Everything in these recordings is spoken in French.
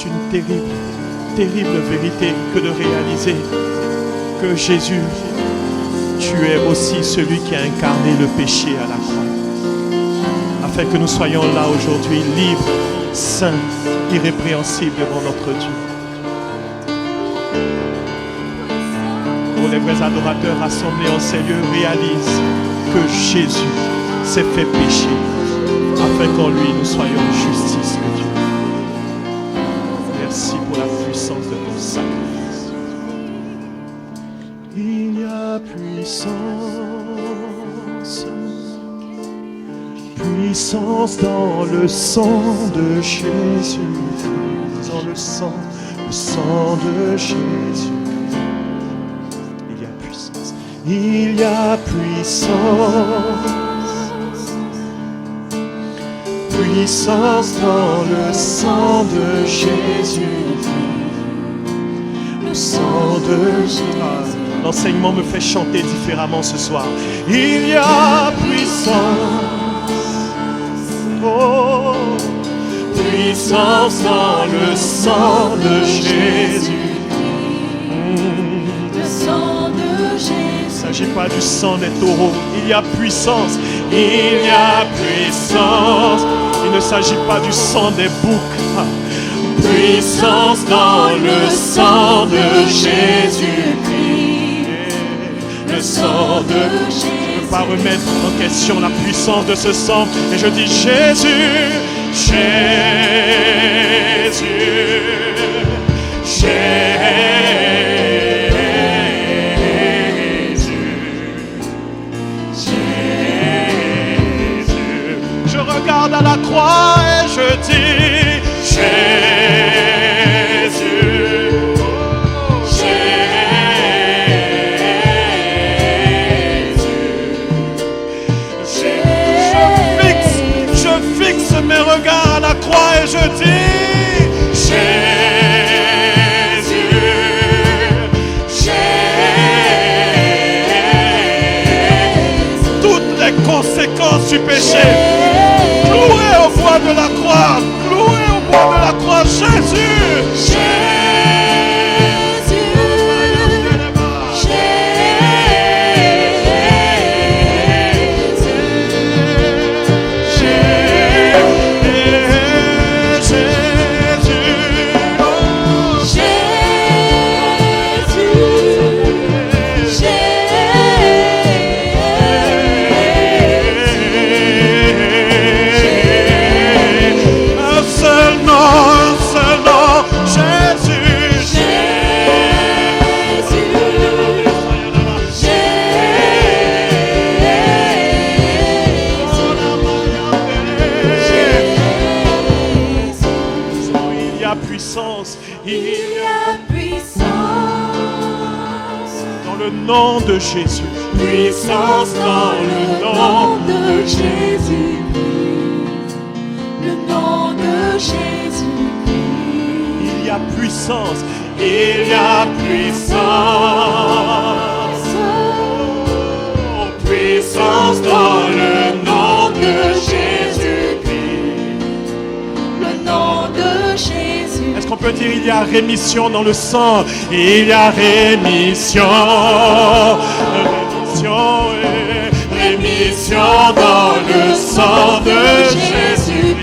C'est une terrible, terrible vérité que de réaliser que Jésus, tu es aussi celui qui a incarné le péché à la croix. Afin que nous soyons là aujourd'hui, libres, saints, irrépréhensibles devant notre Dieu. Pour les vrais adorateurs rassemblés en ces lieux, réalisent que Jésus s'est fait pécher, afin qu'en lui nous soyons justice de Dieu. Merci pour la puissance de ton sacrifice. Il y a puissance, puissance dans le sang de Jésus, dans le sang de Jésus. Il y a puissance, puissance dans le sang de Jésus, le sang de Jésus. L'enseignement me fait chanter différemment ce soir. Il y a puissance, oh, puissance dans le sang de Jésus. Le sang de Jésus. Il ne s'agit pas du sang des taureaux. Il y a puissance. Il y a puissance. Il ne s'agit pas du sang des boucs. Puissance dans le sang de Jésus-Christ. Le sang de Jésus. Je ne peux pas remettre en question la puissance de ce sang. Et je dis Jésus, Jésus, Jésus. Je regarde à la croix et je dis Jésus, Jésus. Je fixe mes regards à la croix et je dis Jésus, Jésus. Toutes les conséquences du péché clouées au bois de la croix, clouées au bois de la croix, Jésus, nom de Jésus. Puissance dans le nom de Jésus. Le nom de Jésus. Il y a puissance. Il y a puissance. Oh, puissance dans le nom de Jésus-Christ. Le nom de Jésus. Est-ce qu'on peut dire il y a rémission dans le sang? Il y a rémission. Rémission dans le sang de Jésus.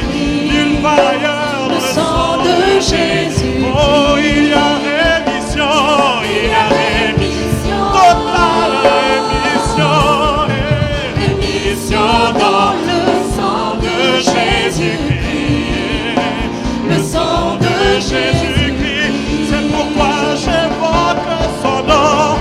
Nulle part ailleurs dans le sang de Jésus. Oh, il y a rémission. Il y a rémission. Totale rémission. Rémission dans le sang de Jésus-Christ. Le sang de Jésus-Christ. C'est pourquoi j'évoque son nom.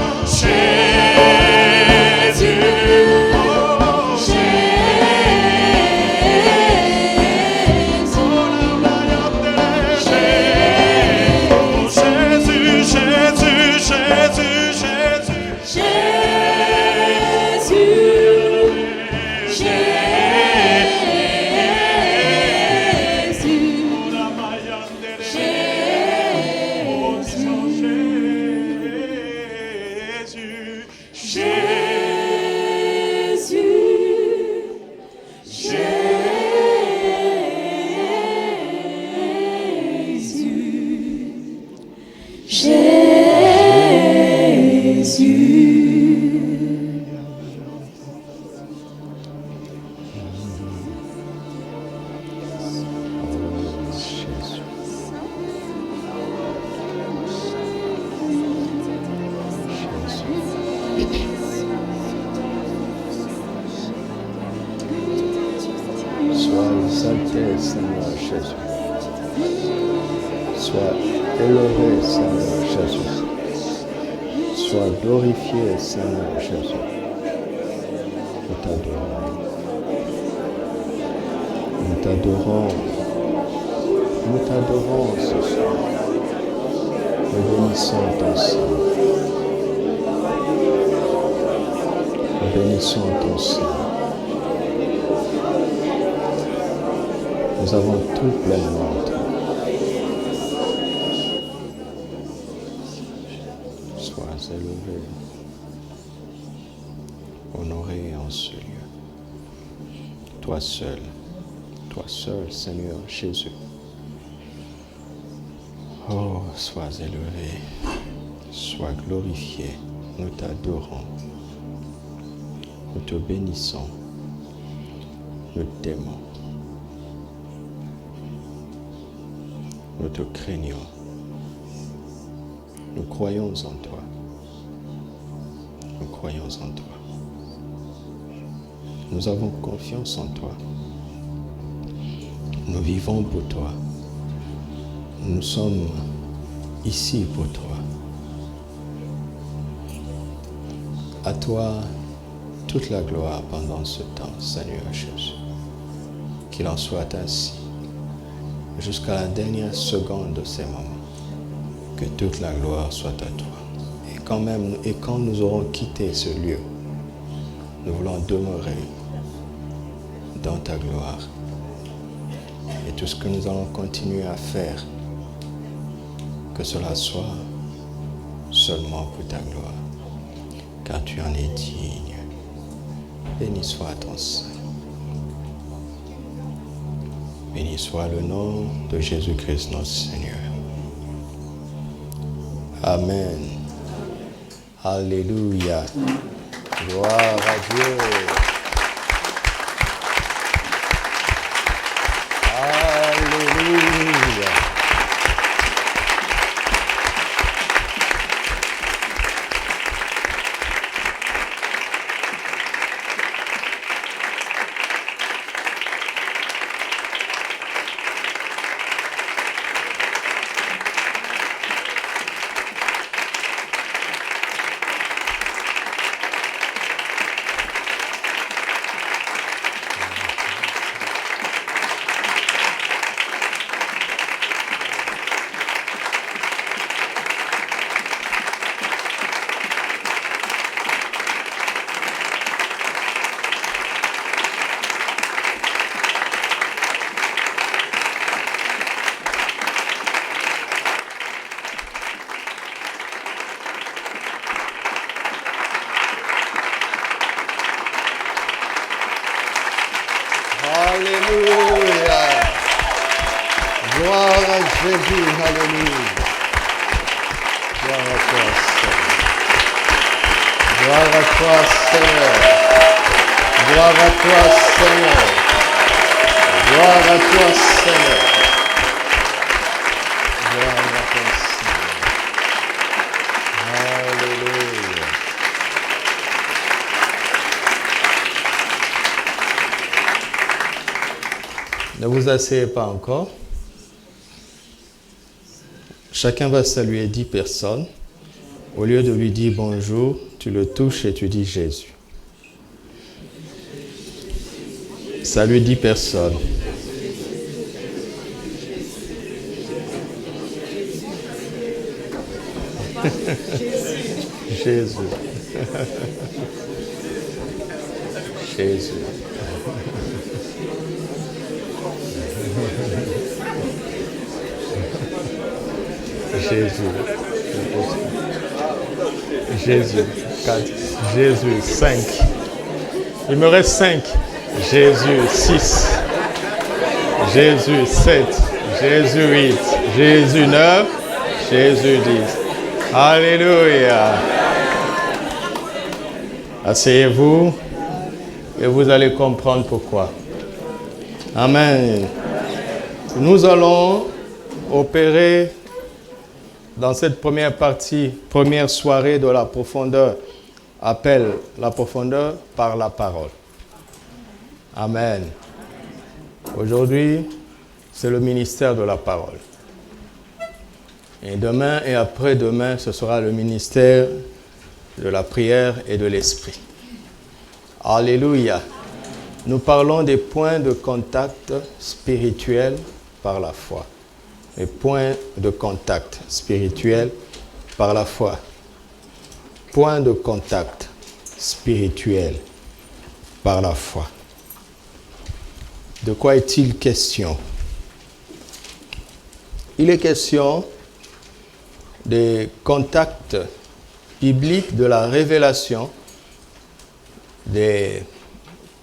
Sois exalté, Seigneur Jésus. Sois élevé, Seigneur Jésus. Sois glorifié, Seigneur Jésus. Nous t'adorons. Nous t'adorons. Nous t'adorons ce soir. Nous bénissons ton sang. Nous bénissons ton sang. Nous avons tout pleinement en toi. Sois élevé, honoré en ce lieu. Toi seul, Seigneur Jésus. Oh, sois élevé, sois glorifié. Nous t'adorons, nous te bénissons, nous t'aimons. Nous te craignons. Nous croyons en toi. Nous croyons en toi. Nous avons confiance en toi. Nous vivons pour toi. Nous sommes ici pour toi. À toi, toute la gloire pendant ce temps, Seigneur Jésus. Qu'il en soit ainsi. Jusqu'à la dernière seconde de ces moments, que toute la gloire soit à toi. Et quand nous aurons quitté ce lieu, nous voulons demeurer dans ta gloire. Et tout ce que nous allons continuer à faire, que cela soit seulement pour ta gloire, car tu en es digne. Béni soit ton Saint. Béni soit le nom de Jésus-Christ notre Seigneur. Amen. Alléluia. Gloire à Dieu. Alléluia. Alléluia. Gloire à Jésus. Alléluia. Gloire à toi, Seigneur. Gloire à toi, Seigneur. Gloire à toi, Seigneur. Gloire à toi, Seigneur. Gloire à toi, Seigneur. Alléluia. Ne vous asseyez pas encore. Chacun va saluer 10 personnes. Au lieu de lui dire bonjour, tu le touches et tu dis Jésus. Salue 10 personnes. Jésus. Jésus. Jésus. Jésus. 4. Jésus. 5. Il me reste 5. Jésus. 6. Jésus. 7. Jésus. 8. Jésus. 9. Jésus. 10. Alléluia. Asseyez-vous et vous allez comprendre pourquoi. Amen. Nous allons opérer dans cette première partie, première soirée de la profondeur, appelle la profondeur par la parole. Amen. Aujourd'hui, c'est le ministère de la parole. Et demain et après-demain, ce sera le ministère de la prière et de l'esprit. Alléluia. Nous parlons des points de contact spirituels par la foi. Les points de contact spirituels par la foi. Points de contact spirituels par la foi. De quoi est-il question? Il est question des contacts bibliques de la révélation, des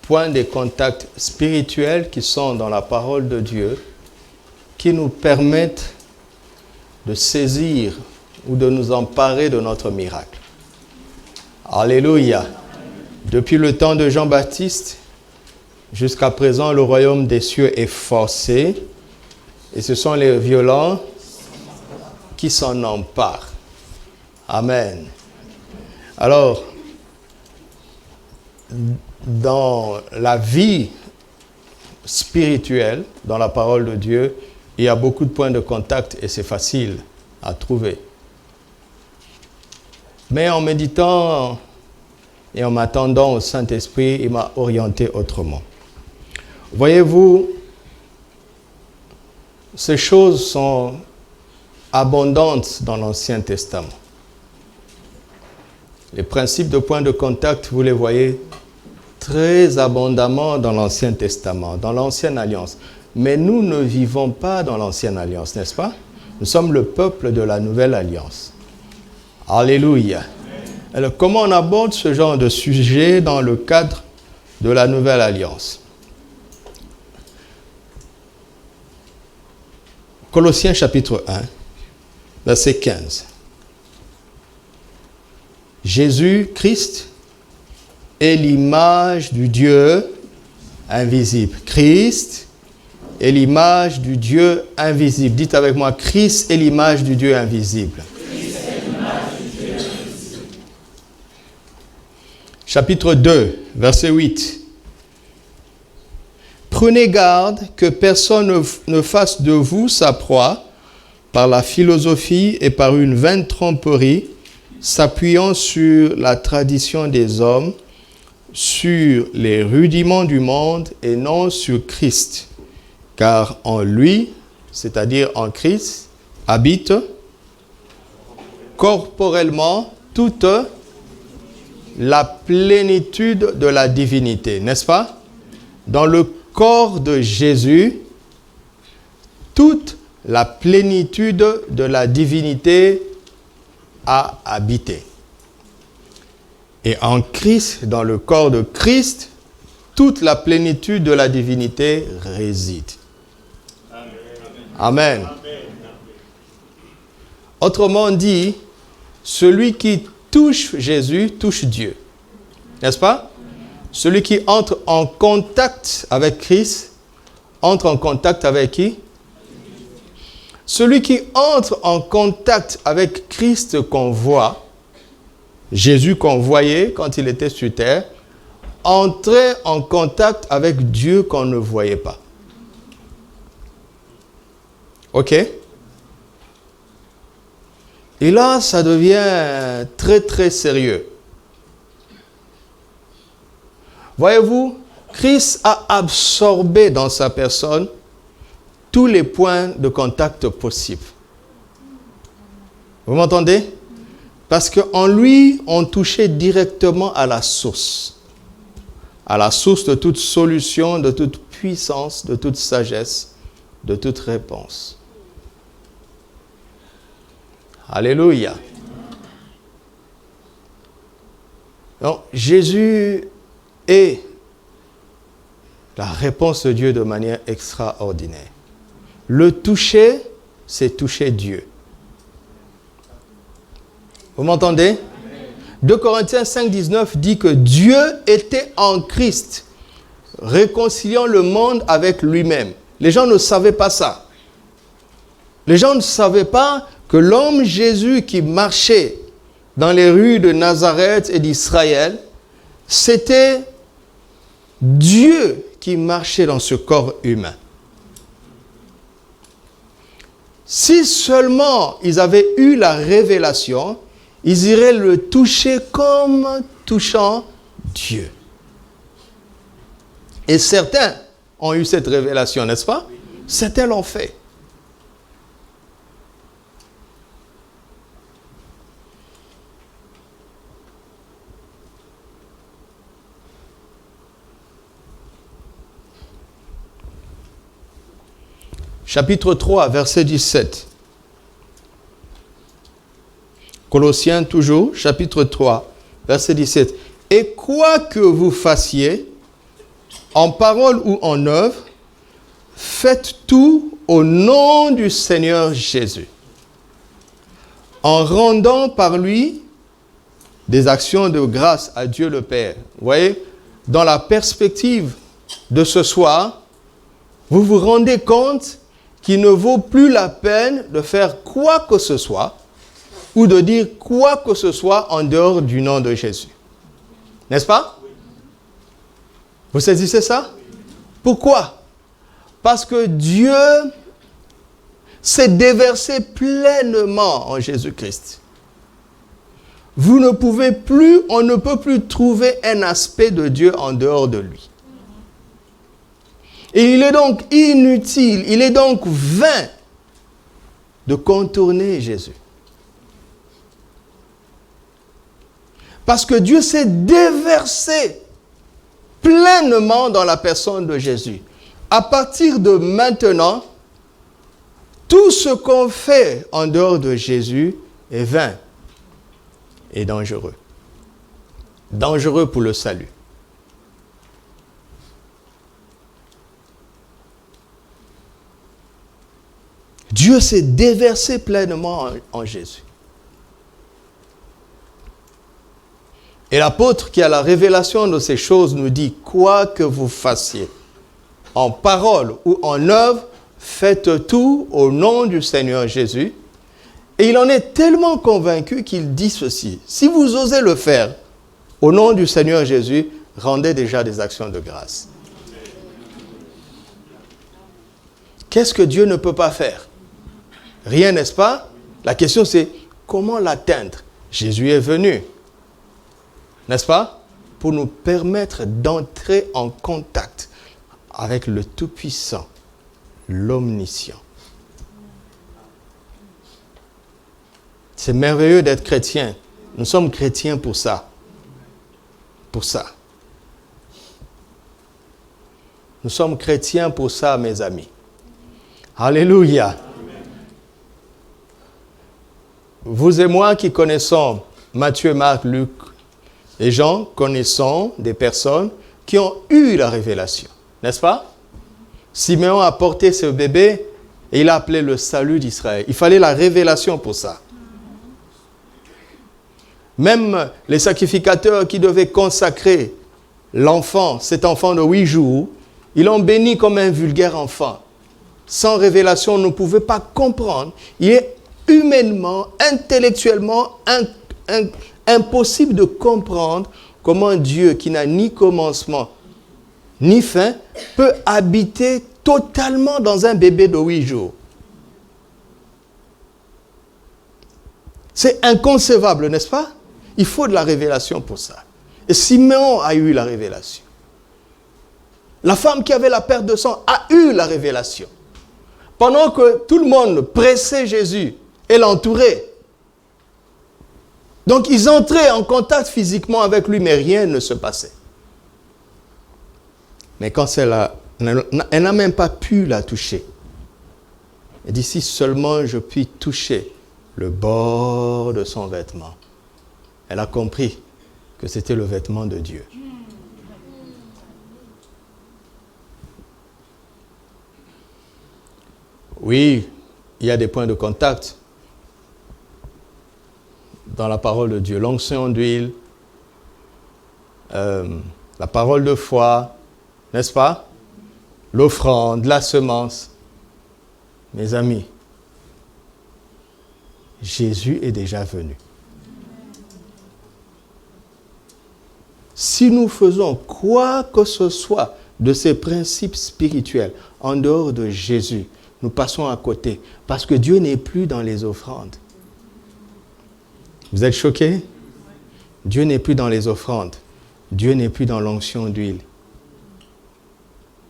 points de contact spirituels qui sont dans la parole de Dieu, qui nous permettent de saisir ou de nous emparer de notre miracle. Alléluia. Depuis le temps de Jean-Baptiste, jusqu'à présent, le royaume des cieux est forcé, et ce sont les violents qui s'en emparent. Amen. Alors, dans la vie spirituelle, dans la parole de Dieu, il y a beaucoup de points de contact et c'est facile à trouver. Mais en méditant et en m'attendant au Saint-Esprit, il m'a orienté autrement. Voyez-vous, ces choses sont abondantes dans l'Ancien Testament. Les principes de points de contact, vous les voyez très abondamment dans l'Ancien Testament, dans l'Ancienne Alliance. Mais nous ne vivons pas dans l'Ancienne Alliance, n'est-ce pas? Nous sommes le peuple de la Nouvelle Alliance. Alléluia. Alors, comment on aborde ce genre de sujet dans le cadre de la Nouvelle Alliance? Colossiens chapitre 1, verset 15. Jésus-Christ est l'image du Dieu invisible. Christ est l'image du Dieu invisible. Dites avec moi, Christ est l'image du Dieu invisible. Christ est l'image du Dieu invisible. Chapitre 2, verset 8. Prenez garde que personne ne fasse de vous sa proie par la philosophie et par une vaine tromperie, s'appuyant sur la tradition des hommes, sur les rudiments du monde et non sur Christ. Car en lui, c'est-à-dire en Christ, habite corporellement toute la plénitude de la divinité, n'est-ce pas? Dans le corps de Jésus, toute la plénitude de la divinité a habité. Et en Christ, dans le corps de Christ, toute la plénitude de la divinité réside. Amen. Amen. Autrement dit, celui qui touche Jésus touche Dieu. N'est-ce pas? Celui qui entre en contact avec Christ entre en contact avec qui? Celui qui entre en contact avec Christ qu'on voit, Jésus qu'on voyait quand il était sur terre, entrait en contact avec Dieu qu'on ne voyait pas. Ok? Et là, ça devient très très sérieux. Voyez-vous, Christ a absorbé dans sa personne tous les points de contact possibles. Vous m'entendez? Parce qu'en lui, on touchait directement à la source de toute solution, de toute puissance, de toute sagesse, de toute réponse. Alléluia. Donc, Jésus est la réponse de Dieu de manière extraordinaire. Le toucher, c'est toucher Dieu. Vous m'entendez? 2 Corinthiens 5, 19 dit que Dieu était en Christ, réconciliant le monde avec lui-même. Les gens ne savaient pas ça. Les gens ne savaient pas que l'homme Jésus qui marchait dans les rues de Nazareth et d'Israël, c'était Dieu qui marchait dans ce corps humain. Si seulement ils avaient eu la révélation, ils iraient le toucher comme touchant Dieu. Et certains ont eu cette révélation, n'est-ce pas? Certains l'ont fait. Chapitre 3, verset 17. Colossiens toujours, chapitre 3, verset 17. Et quoi que vous fassiez, en parole ou en œuvre, faites tout au nom du Seigneur Jésus, en rendant par lui des actions de grâce à Dieu le Père. Vous voyez, dans la perspective de ce soir, vous vous rendez compte qu'il ne vaut plus la peine de faire quoi que ce soit ou de dire quoi que ce soit en dehors du nom de Jésus. N'est-ce pas? Vous saisissez ça? Pourquoi? Parce que Dieu s'est déversé pleinement en Jésus-Christ. Vous ne pouvez plus, on ne peut plus trouver un aspect de Dieu en dehors de lui. Et il est donc inutile, il est donc vain de contourner Jésus. Parce que Dieu s'est déversé pleinement dans la personne de Jésus. À partir de maintenant, tout ce qu'on fait en dehors de Jésus est vain et dangereux. Dangereux pour le salut. Dieu s'est déversé pleinement en Jésus. Et l'apôtre qui a la révélation de ces choses nous dit, quoi que vous fassiez, en parole ou en œuvre, faites tout au nom du Seigneur Jésus. Et il en est tellement convaincu qu'il dit ceci, si vous osez le faire au nom du Seigneur Jésus, rendez déjà des actions de grâce. Qu'est-ce que Dieu ne peut pas faire? Rien, n'est-ce pas? La question c'est, comment l'atteindre? Jésus est venu, n'est-ce pas? Pour nous permettre d'entrer en contact avec le Tout-Puissant, l'Omniscient. C'est merveilleux d'être chrétien. Nous sommes chrétiens pour ça. Pour ça. Nous sommes chrétiens pour ça, mes amis. Alléluia. Vous et moi qui connaissons Matthieu, Marc, Luc et Jean, connaissons des personnes qui ont eu la révélation. N'est-ce pas? Simeon a porté ce bébé et il a appelé le salut d'Israël. Il fallait la révélation pour ça. Même les sacrificateurs qui devaient consacrer l'enfant, cet enfant de 8 jours, ils l'ont béni comme un vulgaire enfant. Sans révélation, on ne pouvait pas comprendre. Il est humainement, intellectuellement impossible de comprendre comment Dieu, qui n'a ni commencement ni fin, peut habiter totalement dans un bébé de 8 jours. C'est inconcevable, n'est-ce pas? Il faut de la révélation pour ça. Et Simeon a eu la révélation. La femme qui avait la perte de sang a eu la révélation. Pendant que tout le monde pressait Jésus et l'entourait. Donc ils entraient en contact physiquement avec lui, mais rien ne se passait. Mais quand elle n'a même pas pu la toucher. Elle dit, si seulement je puis toucher le bord de son vêtement. Elle a compris que c'était le vêtement de Dieu. Oui, il y a des points de contact dans la parole de Dieu. L'onction d'huile, la parole de foi, n'est-ce pas? L'offrande, la semence. Mes amis, Jésus est déjà venu. Si nous faisons quoi que ce soit de ces principes spirituels en dehors de Jésus, nous passons à côté parce que Dieu n'est plus dans les offrandes. Vous êtes choqués? Dieu n'est plus dans les offrandes. Dieu n'est plus dans l'onction d'huile.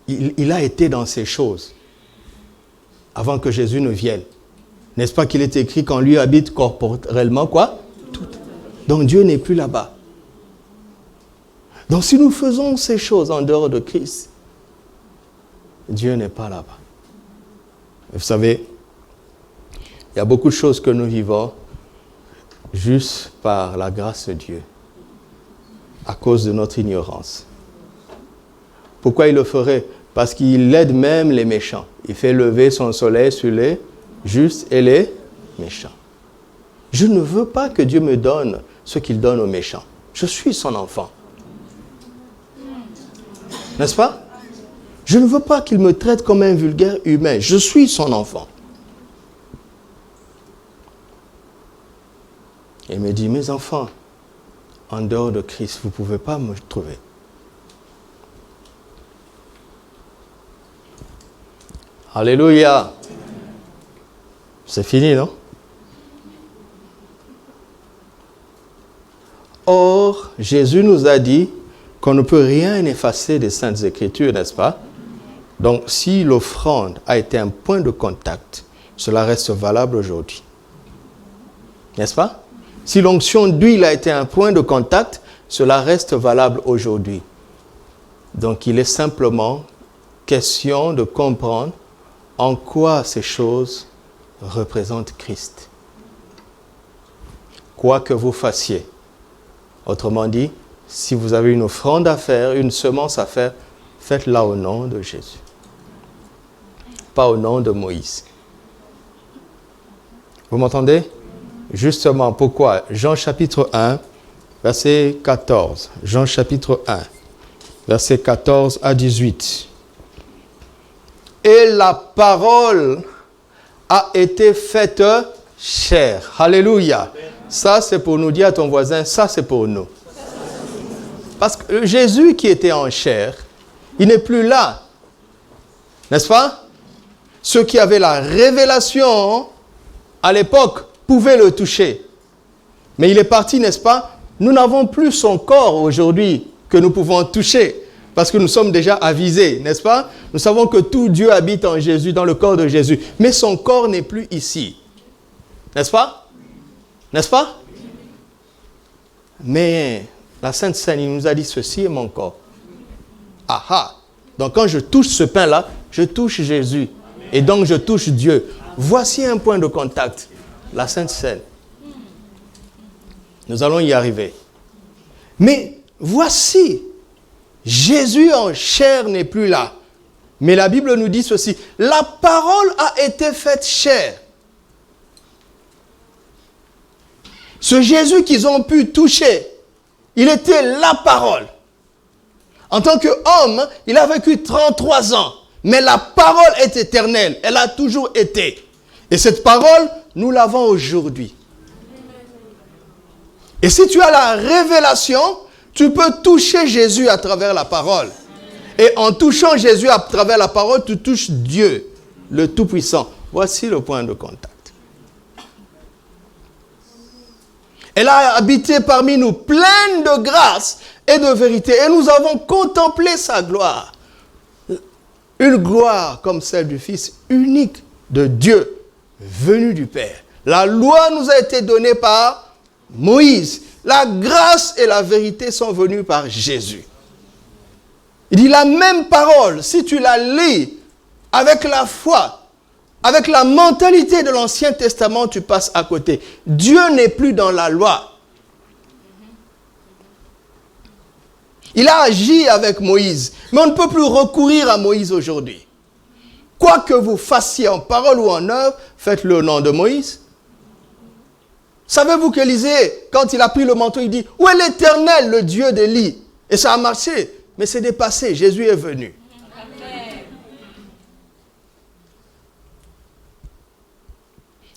Il a été dans ces choses avant que Jésus ne vienne. N'est-ce pas qu'il est écrit qu'en lui habite corporellement quoi? Tout. Donc Dieu n'est plus là-bas. Donc si nous faisons ces choses en dehors de Christ, Dieu n'est pas là-bas. Vous savez, il y a beaucoup de choses que nous vivons juste par la grâce de Dieu, à cause de notre ignorance. Pourquoi il le ferait? Parce qu'il aide même les méchants. Il fait lever son soleil sur les justes et les méchants. Je ne veux pas que Dieu me donne ce qu'il donne aux méchants. Je suis son enfant. N'est-ce pas? Je ne veux pas qu'il me traite comme un vulgaire humain. Je suis son enfant. Il me dit, mes enfants, en dehors de Christ, vous ne pouvez pas me trouver. Alléluia. C'est fini, non? Or, Jésus nous a dit qu'on ne peut rien effacer des Saintes Écritures, n'est-ce pas? Donc, si l'offrande a été un point de contact, cela reste valable aujourd'hui. N'est-ce pas? Si l'onction d'huile a été un point de contact, cela reste valable aujourd'hui. Donc, il est simplement question de comprendre en quoi ces choses représentent Christ. Quoi que vous fassiez. Autrement dit, si vous avez une offrande à faire, une semence à faire, faites-la au nom de Jésus. Pas au nom de Moïse. Vous m'entendez? Justement, pourquoi? Jean chapitre 1, verset 14. Jean chapitre 1, verset 14 à 18. Et la parole a été faite chair. Alléluia. Ça, c'est pour nous dire à ton voisin, ça, c'est pour nous. Parce que Jésus qui était en chair, il n'est plus là. N'est-ce pas? Ceux qui avaient la révélation à l'époque pouvaient le toucher. Mais il est parti, n'est-ce pas? Nous n'avons plus son corps aujourd'hui que nous pouvons toucher. Parce que nous sommes déjà avisés, n'est-ce pas? Nous savons que tout Dieu habite en Jésus, dans le corps de Jésus. Mais son corps n'est plus ici. N'est-ce pas? N'est-ce pas? Mais la Sainte Seine, il nous a dit, ceci est mon corps. Aha! Donc quand je touche ce pain-là, je touche Jésus. Et donc je touche Dieu. Voici un point de contact. La Sainte Seine. Nous allons y arriver. Mais voici, Jésus en chair n'est plus là. Mais la Bible nous dit ceci. La parole a été faite chair. Ce Jésus qu'ils ont pu toucher, il était la parole. En tant qu'homme, il a vécu 33 ans. Mais la parole est éternelle. Elle a toujours été. Et cette parole, nous l'avons aujourd'hui. Et si tu as la révélation, tu peux toucher Jésus à travers la parole. Et en touchant Jésus à travers la parole, tu touches Dieu, le Tout-Puissant. Voici le point de contact. Elle a habité parmi nous, pleine de grâce et de vérité. Et nous avons contemplé sa gloire. Une gloire comme celle du Fils unique de Dieu, venu du Père. La loi nous a été donnée par Moïse. La grâce et la vérité sont venues par Jésus. Il dit la même parole, si tu la lis avec la foi, avec la mentalité de l'Ancien Testament, tu passes à côté. Dieu n'est plus dans la loi. Il a agi avec Moïse, mais on ne peut plus recourir à Moïse aujourd'hui. Quoi que vous fassiez en parole ou en œuvre, faites-le au nom de Moïse. Savez-vous qu'Élisée, quand il a pris le manteau, il dit, où est l'Éternel, le Dieu d'Élie? Et ça a marché, mais c'est dépassé, Jésus est venu. Amen.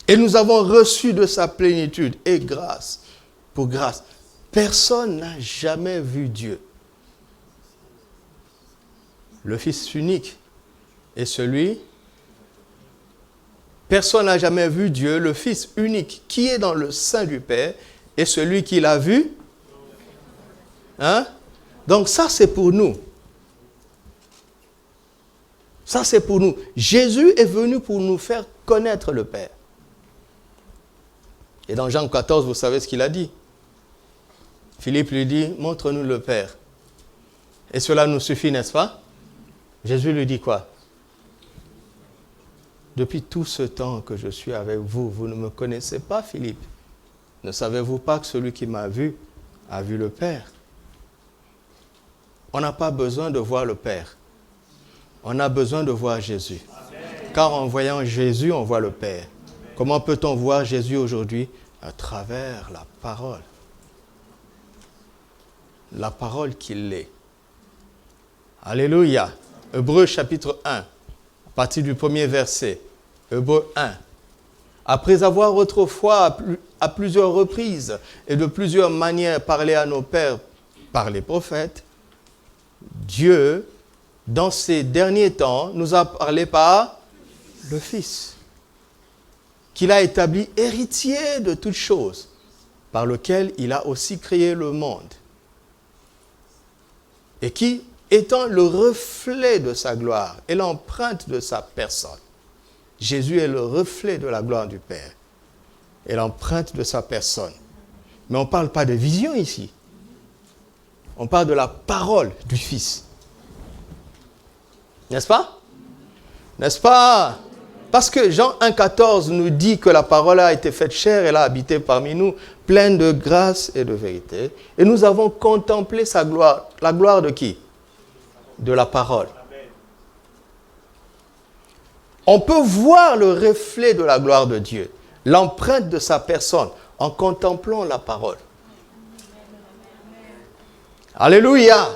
Et nous avons reçu de sa plénitude, et grâce pour grâce. Personne n'a jamais vu Dieu. Le Fils unique est celui. Personne n'a jamais vu Dieu, le Fils unique qui est dans le sein du Père est celui qui l'a vu. Hein? Donc ça c'est pour nous. Ça c'est pour nous. Jésus est venu pour nous faire connaître le Père. Et dans Jean 14, vous savez ce qu'il a dit. Philippe lui dit, montre-nous le Père. Et cela nous suffit, n'est-ce pas? Jésus lui dit quoi? Depuis tout ce temps que je suis avec vous, vous ne me connaissez pas, Philippe. Ne savez-vous pas que celui qui m'a vu a vu le Père? On n'a pas besoin de voir le Père. On a besoin de voir Jésus. Amen. Car en voyant Jésus, on voit le Père. Comment peut-on voir Jésus aujourd'hui? À travers la parole. La parole qu'il est. Alléluia. Hébreux chapitre 1, à partir du premier verset. Hébreux 1. Après avoir autrefois, à plusieurs reprises et de plusieurs manières parlé à nos pères par les prophètes, Dieu, dans ces derniers temps, nous a parlé par le Fils, qu'il a établi héritier de toutes choses, par lequel il a aussi créé le monde, et qui, étant le reflet de sa gloire et l'empreinte de sa personne, Jésus est le reflet de la gloire du Père et l'empreinte de sa personne. Mais on ne parle pas de vision ici. On parle de la parole du Fils. N'est-ce pas? N'est-ce pas? Parce que Jean 1,14 nous dit que la parole a été faite chair, elle a habité parmi nous, pleine de grâce et de vérité. Et nous avons contemplé sa gloire. La gloire de qui? De la parole. On peut voir le reflet de la gloire de Dieu, l'empreinte de sa personne, en contemplant la parole. Alléluia!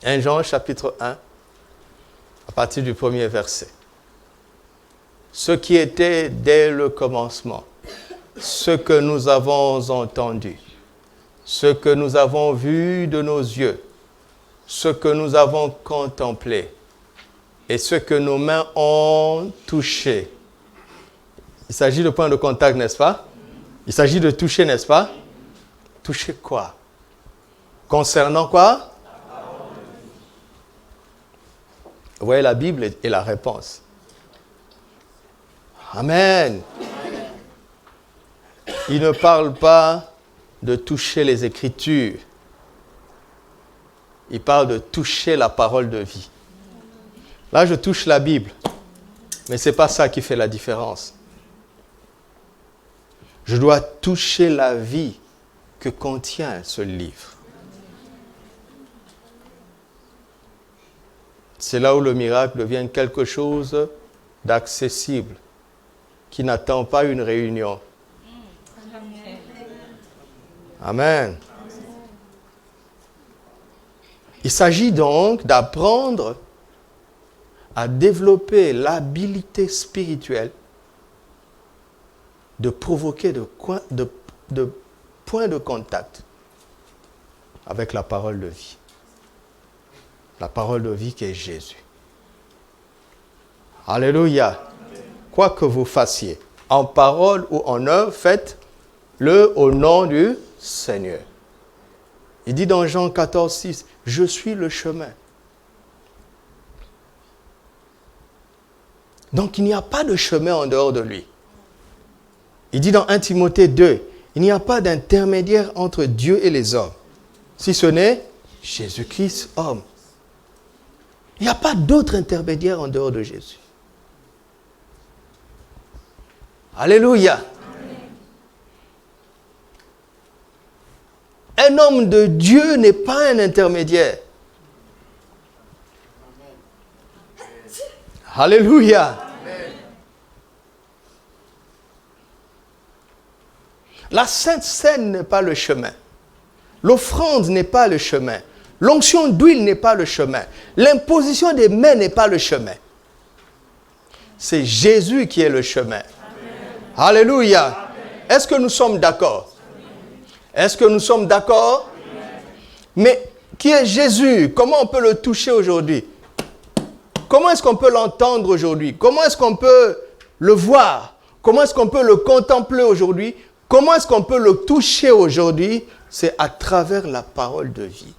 1 Jean chapitre 1, à partir du premier verset. Ce qui était dès le commencement, ce que nous avons entendu, ce que nous avons vu de nos yeux, ce que nous avons contemplé et ce que nos mains ont touché. Il s'agit de point de contact, n'est-ce pas? Il s'agit de toucher, n'est-ce pas? Toucher quoi? Concernant quoi? Vous voyez, la Bible est la réponse. Amen. Il ne parle pas de toucher les Écritures. Il parle de toucher la parole de vie. Là, je touche la Bible. Mais ce n'est pas ça qui fait la différence. Je dois toucher la vie que contient ce livre. C'est là où le miracle devient quelque chose d'accessible, qui n'attend pas une réunion. Amen. Il s'agit donc d'apprendre à développer l'habilité spirituelle de provoquer de points de contact avec la parole de vie. La parole de vie qui est Jésus. Alléluia. Quoi que vous fassiez, en parole ou en œuvre, faites-le au nom du Seigneur. Il dit dans Jean 14, 6, « Je suis le chemin. » Donc il n'y a pas de chemin en dehors de lui. Il dit dans 1 Timothée 2, « Il n'y a pas d'intermédiaire entre Dieu et les hommes, si ce n'est Jésus-Christ, homme. » Il n'y a pas d'autre intermédiaire en dehors de Jésus. Alléluia. Un homme de Dieu n'est pas un intermédiaire. Alléluia. La Sainte Seine n'est pas le chemin. L'offrande n'est pas le chemin. L'onction d'huile n'est pas le chemin. L'imposition des mains n'est pas le chemin. C'est Jésus qui est le chemin. Amen. Alléluia. Amen. Est-ce que nous sommes d'accord? Est-ce que nous sommes d'accord? Mais qui est Jésus? Comment on peut le toucher aujourd'hui? Comment est-ce qu'on peut l'entendre aujourd'hui? Comment est-ce qu'on peut le voir? Comment est-ce qu'on peut le contempler aujourd'hui? Comment est-ce qu'on peut le toucher aujourd'hui? C'est à travers la parole de vie.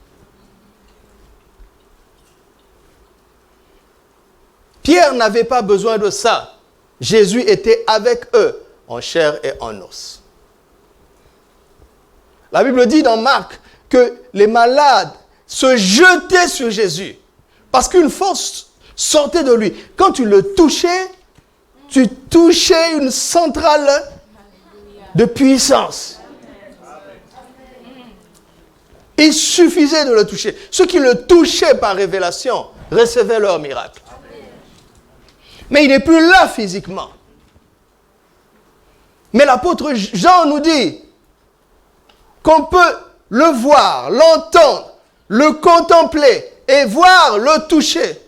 Pierre n'avait pas besoin de ça. Jésus était avec eux, en chair et en os. La Bible dit dans Marc que les malades se jetaient sur Jésus parce qu'une force sortait de lui. Quand tu le touchais, tu touchais une centrale de puissance. Il suffisait de le toucher. Ceux qui le touchaient par révélation recevaient leur miracle. Mais il n'est plus là physiquement. Mais l'apôtre Jean nous dit qu'on peut le voir, l'entendre, le contempler et voir, le toucher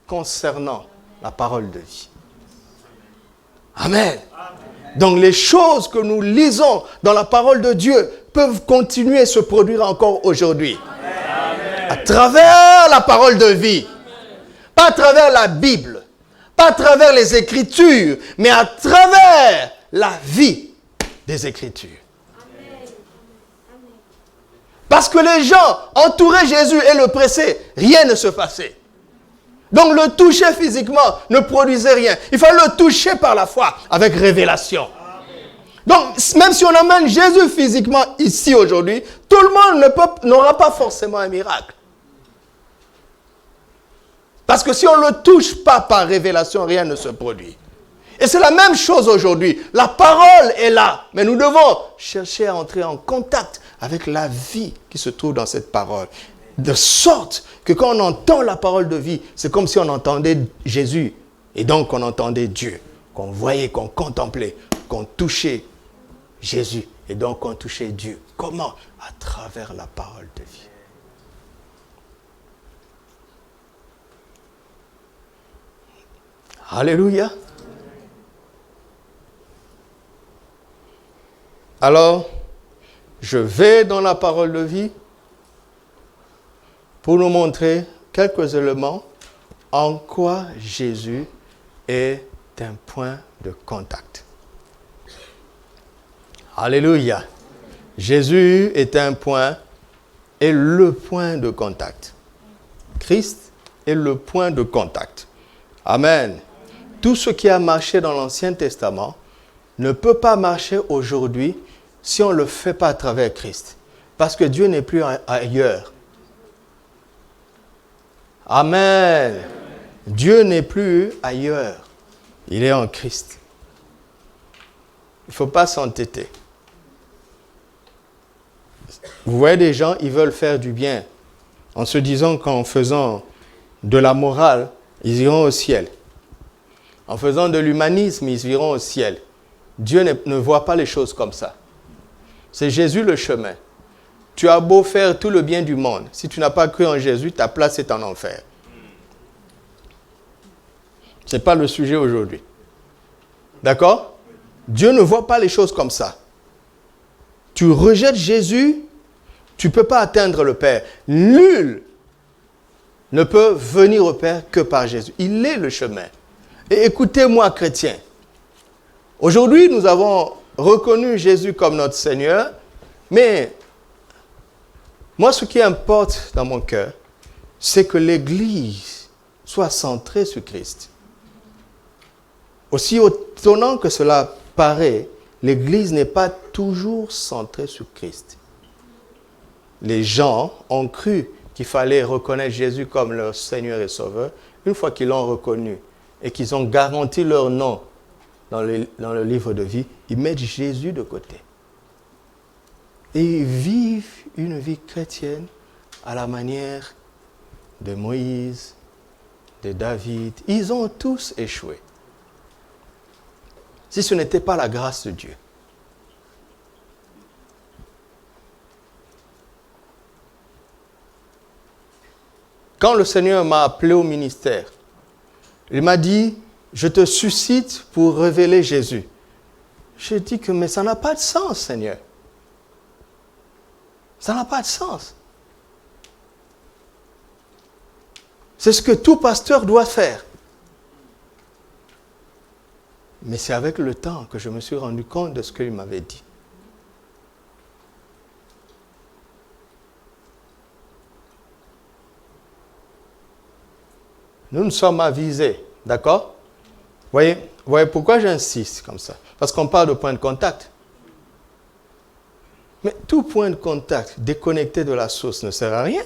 concernant la parole de vie. Amen. Donc les choses que nous lisons dans la parole de Dieu peuvent continuer à se produire encore aujourd'hui. À travers la parole de vie. Pas à travers la Bible. Pas à travers les Écritures. Mais à travers la vie des Écritures. Parce que les gens entouraient Jésus et le pressaient. Rien ne se passait. Donc le toucher physiquement ne produisait rien. Il fallait le toucher par la foi, avec révélation. Donc même si on amène Jésus physiquement ici aujourd'hui, tout le monde n'aura pas forcément un miracle. Parce que si on ne le touche pas par révélation, rien ne se produit. Et c'est la même chose aujourd'hui. La parole est là, mais nous devons chercher à entrer en contact avec la vie qui se trouve dans cette parole. De sorte que quand on entend la parole de vie, c'est comme si on entendait Jésus. Et donc on entendait Dieu. Qu'on voyait, qu'on contemplait, qu'on touchait Jésus. Et donc on touchait Dieu. Comment? À travers la parole de vie. Alléluia. Alors, je vais dans la parole de vie pour nous montrer quelques éléments en quoi Jésus est un point de contact. Alléluia. Jésus est un point et le point de contact. Christ est le point de contact. Amen. Tout ce qui a marché dans l'Ancien Testament ne peut pas marcher aujourd'hui si on ne le fait pas à travers Christ. Parce que Dieu n'est plus ailleurs. Amen. Dieu n'est plus ailleurs. Il est en Christ. Il ne faut pas s'entêter. Vous voyez des gens, ils veulent faire du bien en se disant qu'en faisant de la morale, ils iront au ciel. En faisant de l'humanisme, ils iront au ciel. Dieu ne voit pas les choses comme ça. C'est Jésus le chemin. Tu as beau faire tout le bien du monde. Si tu n'as pas cru en Jésus, ta place est en enfer. Ce n'est pas le sujet aujourd'hui. D'accord? Dieu ne voit pas les choses comme ça. Tu rejettes Jésus, tu ne peux pas atteindre le Père. Nul ne peut venir au Père que par Jésus. Il est le chemin. Et écoutez-moi, chrétiens. Aujourd'hui, nous avons reconnu Jésus comme notre Seigneur, mais moi, ce qui importe dans mon cœur, c'est que l'Église soit centrée sur Christ. Aussi étonnant que cela paraît, l'Église n'est pas toujours centrée sur Christ. Les gens ont cru qu'il fallait reconnaître Jésus comme leur Seigneur et Sauveur. Une fois qu'ils l'ont reconnu et qu'ils ont garanti leur nom dans le livre de vie, ils mettent Jésus de côté. Et ils vivent une vie chrétienne à la manière de Moïse, de David. Ils ont tous échoué. Si ce n'était pas la grâce de Dieu. Quand le Seigneur m'a appelé au ministère, il m'a dit, je te suscite pour révéler Jésus. J'ai dit que, mais ça n'a pas de sens, Seigneur. Ça n'a pas de sens. C'est ce que tout pasteur doit faire. Mais c'est avec le temps que je me suis rendu compte de ce qu'il m'avait dit. Nous sommes avisés, d'accord? Voyez pourquoi j'insiste comme ça? Parce qu'on parle de point de contact. Mais tout point de contact déconnecté de la source ne sert à rien.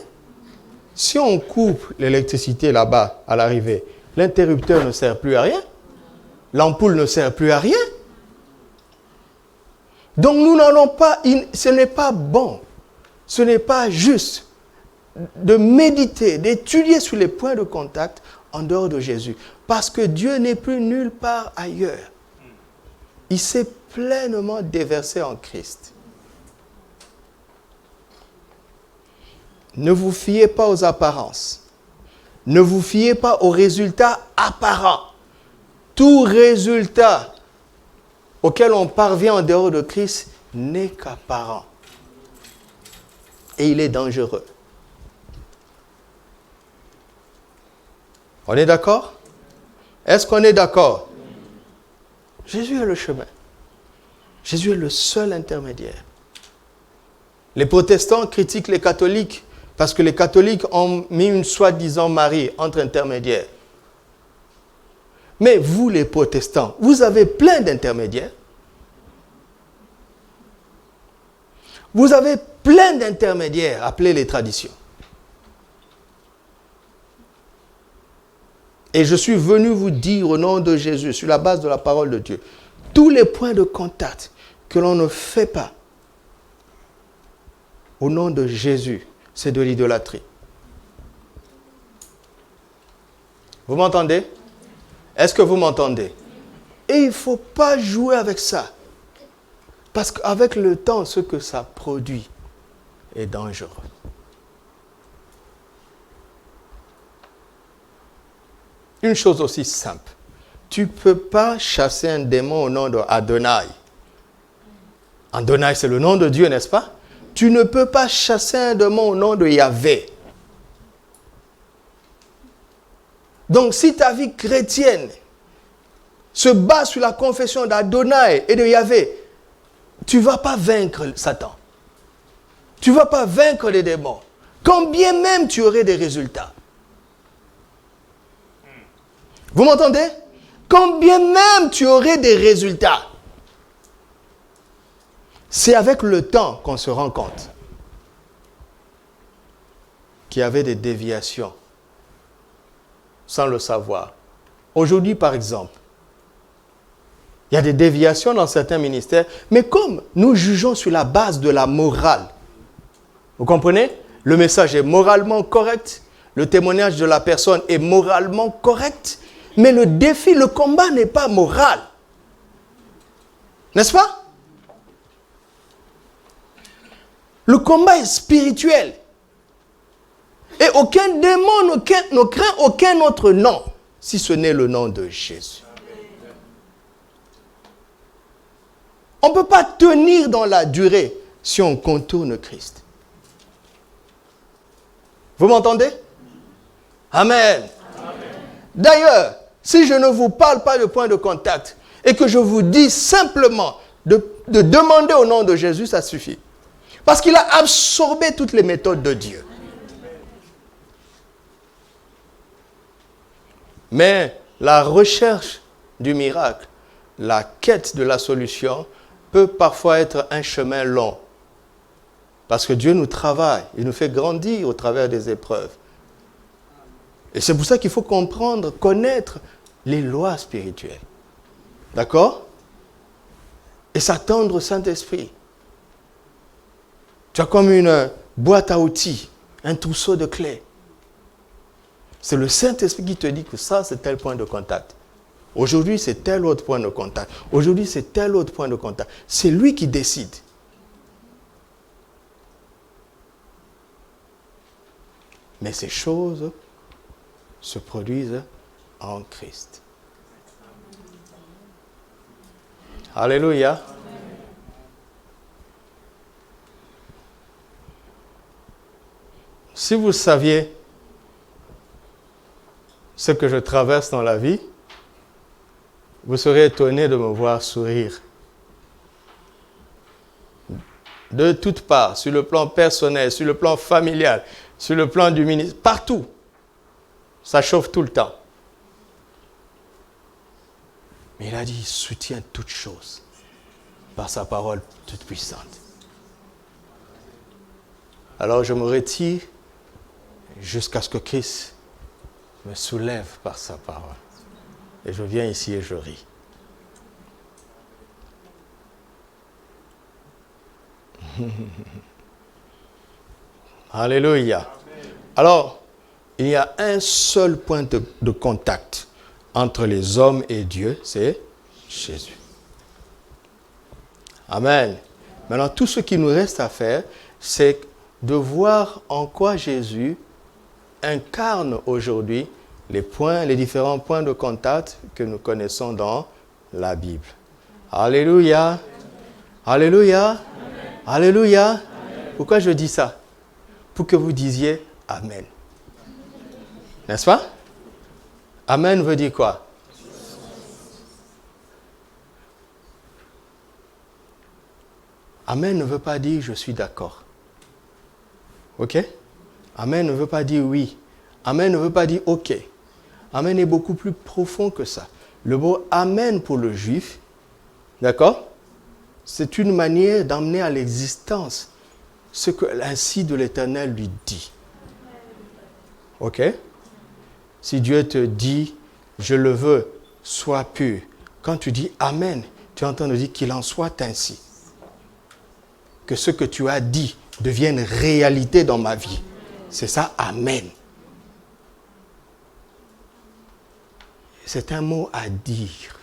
Si on coupe l'électricité là-bas à l'arrivée, l'interrupteur ne sert plus à rien. L'ampoule ne sert plus à rien. Donc nous n'allons pas, ce n'est pas bon, ce n'est pas juste de méditer, d'étudier sur les points de contact en dehors de Jésus. Parce que Dieu n'est plus nulle part ailleurs. Il s'est pleinement déversé en Christ. Ne vous fiez pas aux apparences. Ne vous fiez pas aux résultats apparents. Tout résultat auquel on parvient en dehors de Christ n'est qu'apparent. Et il est dangereux. On est d'accord? Est-ce qu'on est d'accord? Jésus est le chemin. Jésus est le seul intermédiaire. Les protestants critiquent les catholiques parce que les catholiques ont mis une soi-disant Marie entre intermédiaires. Mais vous, les protestants, vous avez plein d'intermédiaires. Vous avez plein d'intermédiaires, appelés les traditions. Et je suis venu vous dire au nom de Jésus, sur la base de la parole de Dieu, tous les points de contact que l'on ne fait pas au nom de Jésus, c'est de l'idolâtrie. Vous m'entendez? Est-ce que vous m'entendez? Et il ne faut pas jouer avec ça. Parce qu'avec le temps, ce que ça produit est dangereux. Une chose aussi simple. Tu ne peux pas chasser un démon au nom de Adonai. Adonai, c'est le nom de Dieu, n'est-ce pas? Tu ne peux pas chasser un démon au nom de Yahvé. Donc, si ta vie chrétienne se base sur la confession d'Adonai et de Yahvé, tu ne vas pas vaincre Satan. Tu ne vas pas vaincre les démons. Quand bien même tu aurais des résultats. Vous m'entendez? Quand bien même tu aurais des résultats. C'est avec le temps qu'on se rend compte qu'il y avait des déviations sans le savoir. Aujourd'hui, par exemple, il y a des déviations dans certains ministères, mais comme nous jugeons sur la base de la morale, vous comprenez? Le message est moralement correct, le témoignage de la personne est moralement correct, mais le défi, le combat n'est pas moral. N'est-ce pas? Le combat est spirituel. Et aucun démon ne craint aucun autre nom, si ce n'est le nom de Jésus. On ne peut pas tenir dans la durée si on contourne Christ. Vous m'entendez? Amen. D'ailleurs, si je ne vous parle pas de point de contact et que je vous dis simplement de demander au nom de Jésus, ça suffit. Parce qu'il a absorbé toutes les méthodes de Dieu. Mais la recherche du miracle, la quête de la solution, peut parfois être un chemin long. Parce que Dieu nous travaille, il nous fait grandir au travers des épreuves. Et c'est pour ça qu'il faut comprendre, connaître les lois spirituelles. D'accord? Et s'attendre au Saint-Esprit. Tu as comme une boîte à outils, un trousseau de clés. C'est le Saint-Esprit qui te dit que ça, c'est tel point de contact. Aujourd'hui, c'est tel autre point de contact. Aujourd'hui, c'est tel autre point de contact. C'est lui qui décide. Mais ces choses se produise en Christ. Alléluia. Si vous saviez ce que je traverse dans la vie, vous serez étonné de me voir sourire. De toutes parts, sur le plan personnel, sur le plan familial, sur le plan du ministère, partout. Ça chauffe tout le temps. Mais il a dit, il soutient toutes choses par sa parole toute puissante. Alors je me retire jusqu'à ce que Christ me soulève par sa parole. Et je viens ici et je ris. Alléluia. Alors, il y a un seul point de contact entre les hommes et Dieu, c'est Jésus. Amen. Maintenant, tout ce qui nous reste à faire, c'est de voir en quoi Jésus incarne aujourd'hui les différents points de contact que nous connaissons dans la Bible. Alléluia. Alléluia. Amen. Alléluia. Amen. Pourquoi je dis ça? Pour que vous disiez Amen. N'est-ce pas? Amen veut dire quoi? Amen ne veut pas dire je suis d'accord. Ok? Amen ne veut pas dire oui. Amen ne veut pas dire ok. Amen est beaucoup plus profond que ça. Le mot Amen pour le juif, d'accord? C'est une manière d'amener à l'existence ce que l'ainsi de l'Éternel lui dit. Ok? Si Dieu te dit, je le veux, sois pur. Quand tu dis Amen, tu entends dire qu'il en soit ainsi. Que ce que tu as dit devienne réalité dans ma vie. C'est ça, Amen. C'est un mot à dire.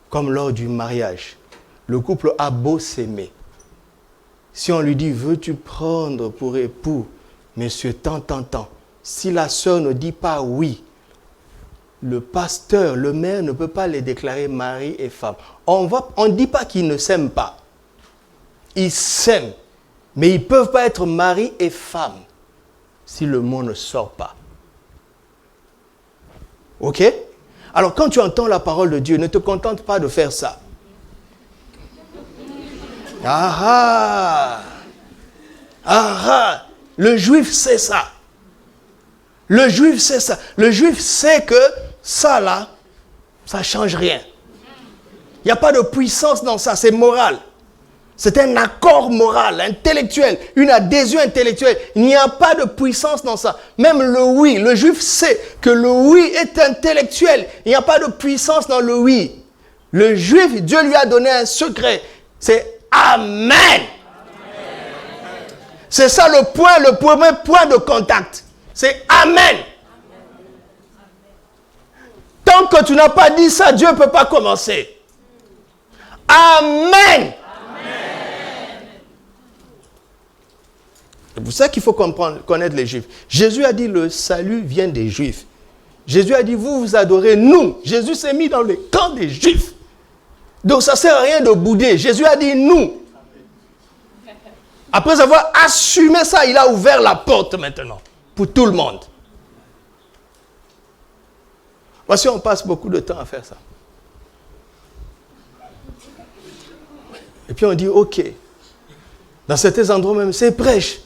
Comme lors du mariage. Le couple a beau s'aimer. Si on lui dit, veux-tu prendre pour époux, monsieur, tant. Si la sœur ne dit pas oui, le pasteur, le maire ne peut pas les déclarer mari et femme. On ne dit pas qu'ils ne s'aiment pas. Ils s'aiment. Mais ils ne peuvent pas être mari et femme si le mot ne sort pas. Ok? Alors quand tu entends la parole de Dieu, ne te contente pas de faire ça. Le juif sait ça. Le juif sait ça. Le juif sait que ça là, ça ne change rien. Il n'y a pas de puissance dans ça, c'est moral. C'est un accord moral, intellectuel, une adhésion intellectuelle. Il n'y a pas de puissance dans ça. Même le oui, le juif sait que le oui est intellectuel. Il n'y a pas de puissance dans le oui. Le juif, Dieu lui a donné un secret. C'est Amen. Amen. C'est ça le premier point de contact. C'est Amen. Tant que tu n'as pas dit ça, Dieu ne peut pas commencer. Amen. C'est pour ça qu'il faut connaître les Juifs. Jésus a dit le salut vient des Juifs. Jésus a dit vous adorez nous. Jésus s'est mis dans le camp des Juifs. Donc ça ne sert à rien de bouder. Jésus a dit nous. Après avoir assumé ça, il a ouvert la porte maintenant pour tout le monde. Voici, on passe beaucoup de temps à faire ça. Et puis on dit ok. Dans certains endroits même, c'est prêche.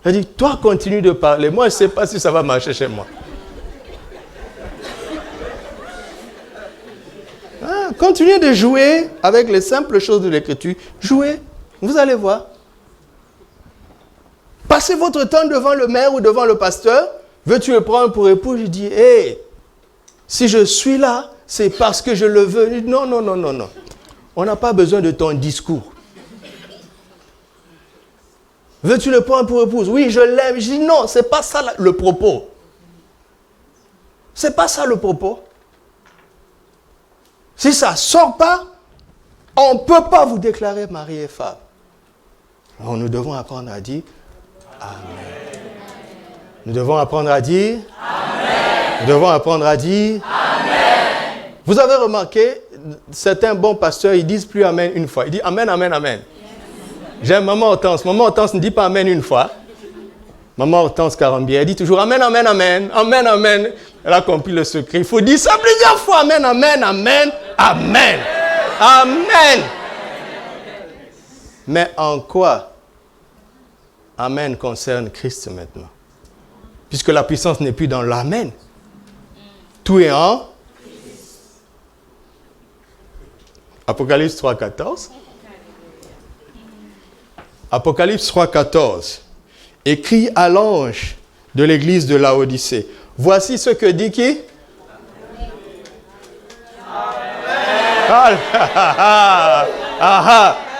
Il dit, toi continue de parler. Moi, je ne sais pas si ça va marcher chez moi. Continuez de jouer avec les simples choses de l'Écriture. Jouez, vous allez voir. Passez votre temps devant le maire ou devant le pasteur. Veux-tu le prendre pour époux? Je dis, hey, si je suis là, c'est parce que je le veux. Je dis, non. On n'a pas besoin de ton discours. Veux-tu le prendre pour épouse? Oui, je l'aime. Je dis non, ce n'est pas ça le propos. Ce n'est pas ça le propos. Si ça ne sort pas, on ne peut pas vous déclarer mari et femme. Alors nous devons apprendre à dire Amen. Nous devons apprendre à dire Amen. Nous devons apprendre à dire Amen. Vous avez remarqué, certains bons pasteurs, ils disent plus Amen une fois. Ils disent Amen, Amen, Amen. J'aime Maman Hortense. Maman Hortense ne dit pas Amen une fois. Maman Hortense Carambier, elle dit toujours Amen, Amen, Amen, Amen, Amen. Elle a compris le secret. Il faut dire ça plusieurs fois. Amen, Amen, Amen, Amen. Amen. Mais en quoi Amen concerne Christ maintenant? Puisque la puissance n'est plus dans l'Amen. Tout est en Apocalypse 3,14. Apocalypse 3,14. Écrit à l'ange de l'église de Laodicée. Voici ce que dit qui?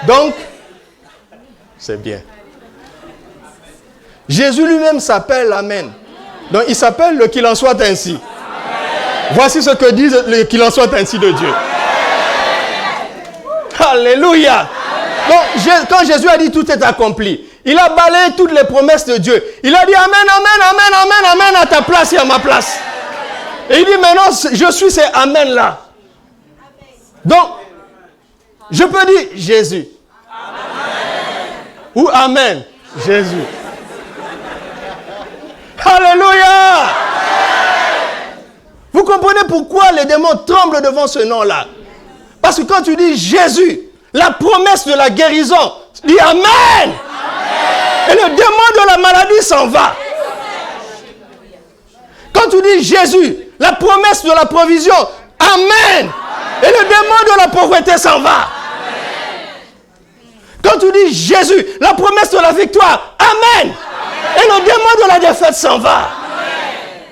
Donc, c'est bien. Jésus lui-même s'appelle Amen. Donc, il s'appelle le qu'il en soit ainsi. Amen. Voici ce que dit le qu'il en soit ainsi de Dieu. Amen. Alléluia. Donc, quand Jésus a dit tout est accompli, il a balayé toutes les promesses de Dieu. Il a dit Amen, Amen, Amen, Amen, Amen à ta place et à ma place. Et il dit maintenant, je suis ces Amen là. Donc, je peux dire Jésus. Amen. Ou Amen, Jésus. Alléluia. Amen. Vous comprenez pourquoi les démons tremblent devant ce nom-là? Parce que quand tu dis Jésus, la promesse de la guérison, dis Amen. Amen. Et le démon de la maladie s'en va. Quand tu dis Jésus, la promesse de la provision, Amen. Et le démon de la pauvreté s'en va. Quand tu dis Jésus, la promesse de la victoire, Amen. Et le démon de la défaite s'en va.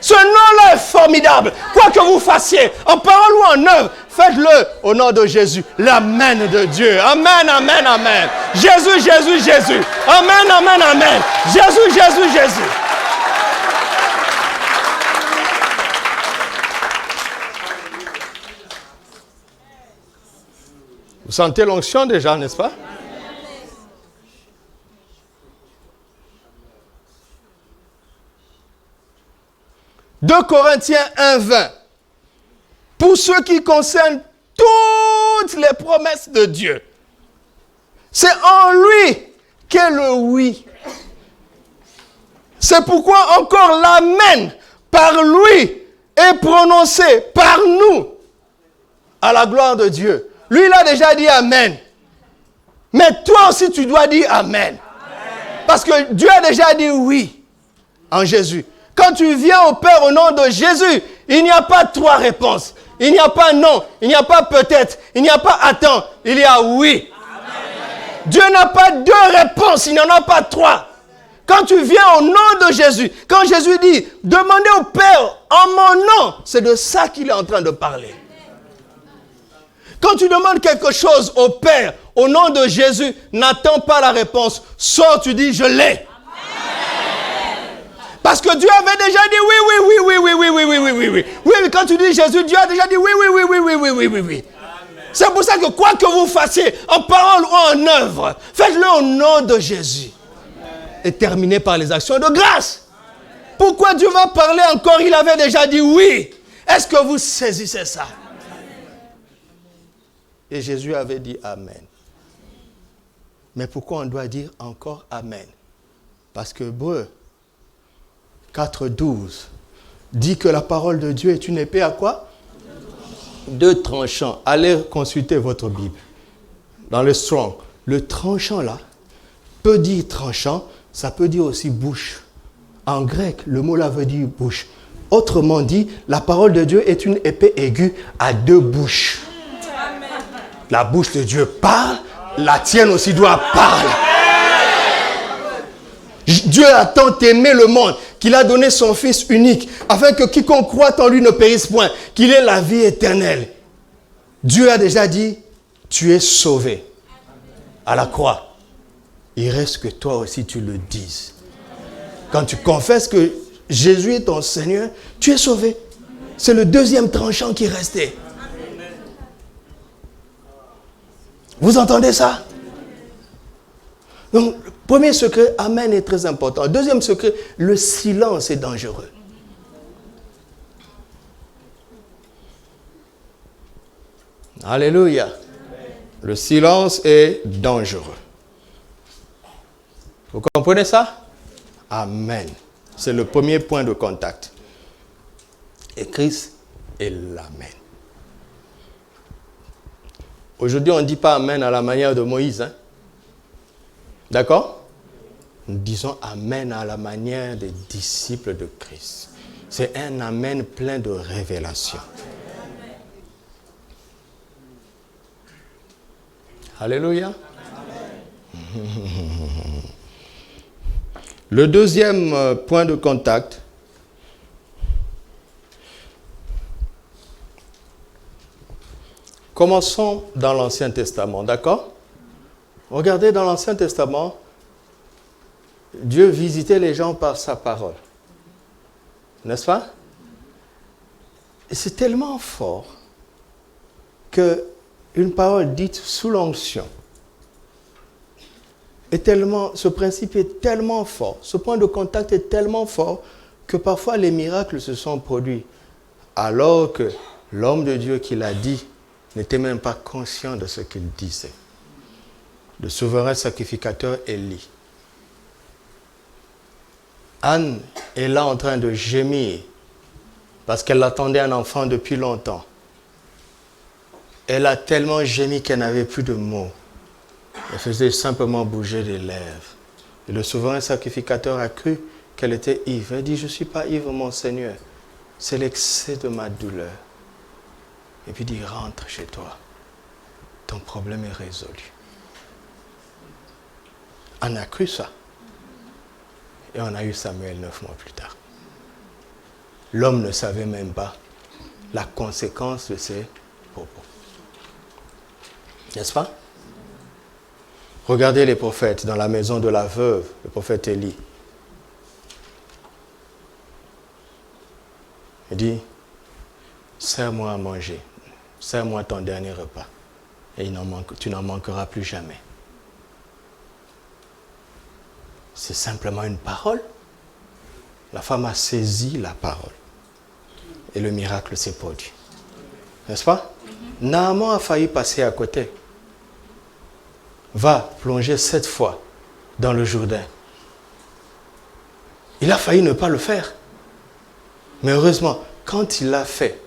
Ce nom-là est formidable. Quoi que vous fassiez, en parole ou en œuvre, faites-le au nom de Jésus. L'Amen de Dieu. Amen, Amen, Amen. Jésus, Jésus, Jésus. Amen, Amen, Amen. Jésus, Jésus, Jésus. Vous sentez l'onction déjà, n'est-ce pas? 2 Corinthiens 1,20. Pour ce qui concerne toutes les promesses de Dieu, c'est en lui qu'est le oui. C'est pourquoi encore l'Amen par lui est prononcé par nous à la gloire de Dieu. Lui, il a déjà dit Amen. Mais toi aussi, tu dois dire Amen. Parce que Dieu a déjà dit oui en Jésus. Quand tu viens au Père au nom de Jésus, il n'y a pas 3 réponses. Il n'y a pas non, il n'y a pas peut-être, il n'y a pas attends, il y a oui. Amen. Dieu n'a pas 2 réponses, il n'y en a pas 3. Quand tu viens au nom de Jésus, quand Jésus dit, demandez au Père en mon nom, c'est de ça qu'il est en train de parler. Quand tu demandes quelque chose au Père, au nom de Jésus, n'attends pas la réponse. Sors, tu dis, je l'ai. Parce que Dieu avait déjà dit oui. Oui, mais quand tu dis Jésus, Dieu a déjà dit oui. C'est pour ça que quoi que vous fassiez, en parole ou en œuvre, faites-le au nom de Jésus. Et terminez par les actions de grâce. Pourquoi Dieu va parler encore? Il avait déjà dit oui. Est-ce que vous saisissez ça? Et Jésus avait dit Amen. Mais pourquoi on doit dire encore Amen? Parce que Hébreux 4,12 dit que la parole de Dieu est une épée à quoi? 2 tranchants. Allez consulter votre Bible. Dans le Strong, le tranchant là peut dire tranchant, ça peut dire aussi bouche. En grec, le mot là veut dire bouche. Autrement dit, la parole de Dieu est une épée aiguë à 2 bouches. La bouche de Dieu parle, la tienne aussi doit parler. Dieu a tant aimé le monde qu'il a donné son Fils unique afin que quiconque croit en lui ne périsse point, qu'il ait la vie éternelle. Dieu a déjà dit, tu es sauvé à la croix. Il reste que toi aussi tu le dises. Quand tu confesses que Jésus est ton Seigneur, tu es sauvé. C'est le 2e tranchant qui restait. Vous entendez ça? Donc, premier secret, Amen est très important. Deuxième secret, le silence est dangereux. Alléluia. Le silence est dangereux. Vous comprenez ça? Amen. C'est le premier point de contact. Et Christ est l'Amen. Aujourd'hui, on ne dit pas Amen à la manière de Moïse. Hein? D'accord? Nous disons Amen à la manière des disciples de Christ. C'est un Amen plein de révélation. Alléluia. Le deuxième point de contact, commençons dans l'Ancien Testament, d'accord? Regardez dans l'Ancien Testament, Dieu visitait les gens par sa parole. N'est-ce pas? Et c'est tellement fort qu'une parole dite sous l'onction ce principe est tellement fort, ce point de contact est tellement fort que parfois les miracles se sont produits alors que l'homme de Dieu qui l'a dit n'était même pas conscient de ce qu'il disait. Le souverain sacrificateur Élie. Anne est là en train de gémir parce qu'elle attendait un enfant depuis longtemps. Elle a tellement gémi qu'elle n'avait plus de mots. Elle faisait simplement bouger les lèvres. Et le souverain sacrificateur a cru qu'elle était ivre. Elle dit, je ne suis pas ivre, mon Seigneur. C'est l'excès de ma douleur. Et puis il dit, rentre chez toi. Ton problème est résolu. On a cru ça. Et on a eu Samuel 9 mois plus tard. L'homme ne savait même pas la conséquence de ses propos. N'est-ce pas? Regardez les prophètes dans la maison de la veuve, le prophète Élie. Il dit, sers-moi à manger, sers-moi ton dernier repas, et tu n'en manqueras plus jamais. C'est simplement une parole. La femme a saisi la parole. Et le miracle s'est produit. N'est-ce pas? Naaman a failli passer à côté. Va plonger 7 fois dans le Jourdain. Il a failli ne pas le faire. Mais heureusement, quand il l'a fait,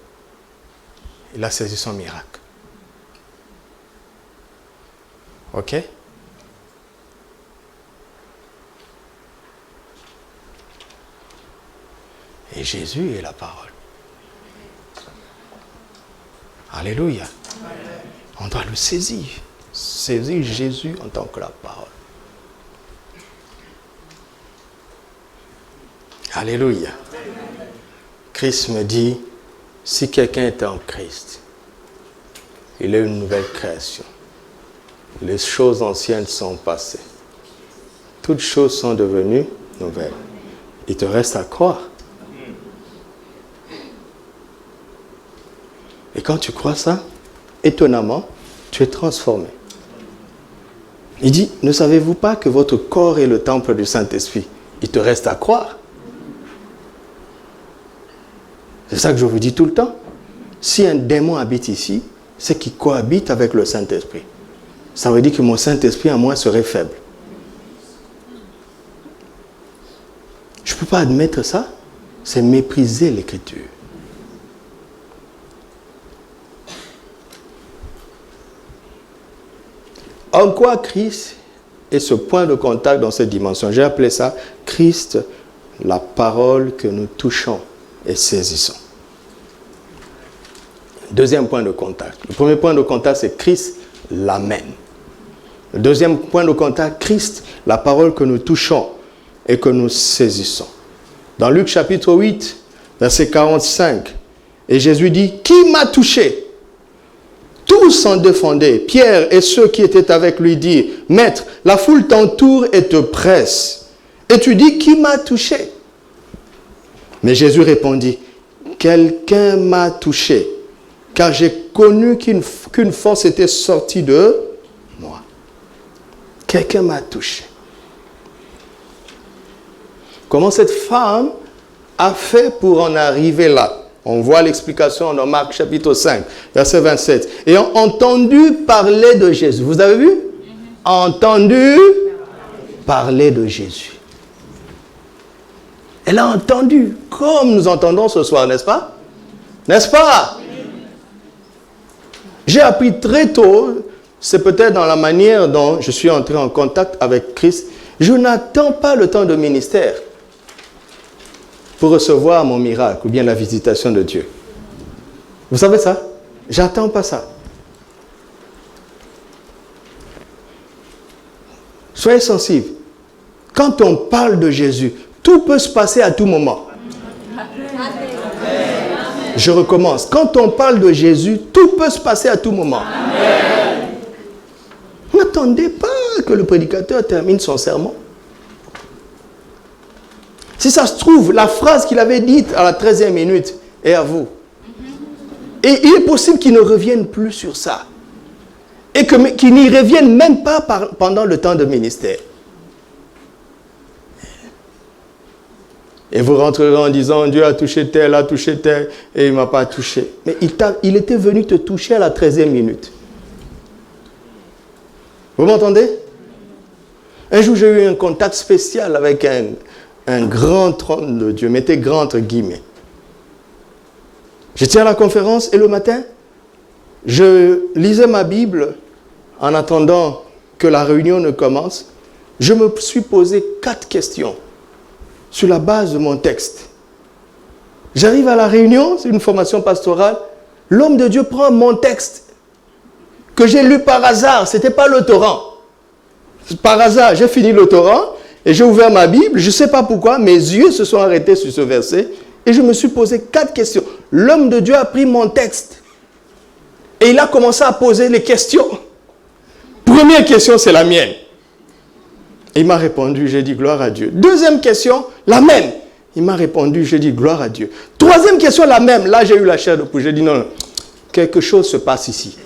il a saisi son miracle. Ok? Et Jésus est la parole. Alléluia. On doit le saisir. Saisir Jésus en tant que la parole. Alléluia. Christ me dit, si quelqu'un est en Christ, il est une nouvelle création. Les choses anciennes sont passées. Toutes choses sont devenues nouvelles. Il te reste à croire. Et quand tu crois ça, étonnamment, tu es transformé. Il dit, ne savez-vous pas que votre corps est le temple du Saint-Esprit? Il te reste à croire. C'est ça que je vous dis tout le temps. Si un démon habite ici, c'est qu'il cohabite avec le Saint-Esprit. Ça veut dire que mon Saint-Esprit à moi serait faible. Je ne peux pas admettre ça. C'est mépriser l'Écriture. En quoi Christ est ce point de contact dans cette dimension? J'ai appelé ça Christ, la parole que nous touchons et saisissons. Deuxième point de contact. Le premier point de contact, c'est Christ, l'Amen. Le deuxième point de contact, Christ, la parole que nous touchons et que nous saisissons. Dans Luc chapitre 8, verset 45, et Jésus dit, qui m'a touché? Tous s'en défendaient. Pierre et ceux qui étaient avec lui dirent, Maître, la foule t'entoure et te presse. Et tu dis, qui m'a touché? Mais Jésus répondit, quelqu'un m'a touché, car j'ai connu qu'une force était sortie de moi. Quelqu'un m'a touché. Comment cette femme a fait pour en arriver là. On voit l'explication dans Marc chapitre 5, verset 27. Ayant entendu parler de Jésus. Vous avez vu? Entendu parler de Jésus. Elle a entendu, comme nous entendons ce soir, n'est-ce pas? N'est-ce pas? J'ai appris très tôt, c'est peut-être dans la manière dont je suis entré en contact avec Christ, je n'attends pas le temps de ministère pour recevoir mon miracle ou bien la visitation de Dieu. Vous savez ça? J'attends pas ça. Soyez sensibles. Quand on parle de Jésus, tout peut se passer à tout moment. Je recommence. Quand on parle de Jésus, tout peut se passer à tout moment. N'attendez pas que le prédicateur termine son sermon. Si ça se trouve, la phrase qu'il avait dite à la 13e minute est à vous. Et il est possible qu'il ne revienne plus sur ça. Et qu'il n'y revienne même pas pendant le temps de ministère. Et vous rentrerez en disant, Dieu a touché tel, et il ne m'a pas touché. Mais il était venu te toucher à la 13e minute. Vous m'entendez? Un jour, j'ai eu un contact spécial avec un grand homme de Dieu, mettez grand entre guillemets. J'étais à la conférence et le matin, je lisais ma Bible en attendant que la réunion ne commence. Je me suis posé 4 questions sur la base de mon texte. J'arrive à la réunion, c'est une formation pastorale. L'homme de Dieu prend mon texte que j'ai lu par hasard. Ce n'était pas le Torrent. Par hasard, j'ai fini le Torrent et j'ai ouvert ma Bible. Je ne sais pas pourquoi, mes yeux se sont arrêtés sur ce verset et je me suis posé 4 questions. L'homme de Dieu a pris mon texte et il a commencé à poser les questions. Première question, c'est la mienne. Il m'a répondu, j'ai dit gloire à Dieu. Deuxième question, la même. Il m'a répondu, j'ai dit gloire à Dieu. Troisième question, la même. Là, j'ai eu la chair de poule. J'ai dit non, quelque chose se passe ici.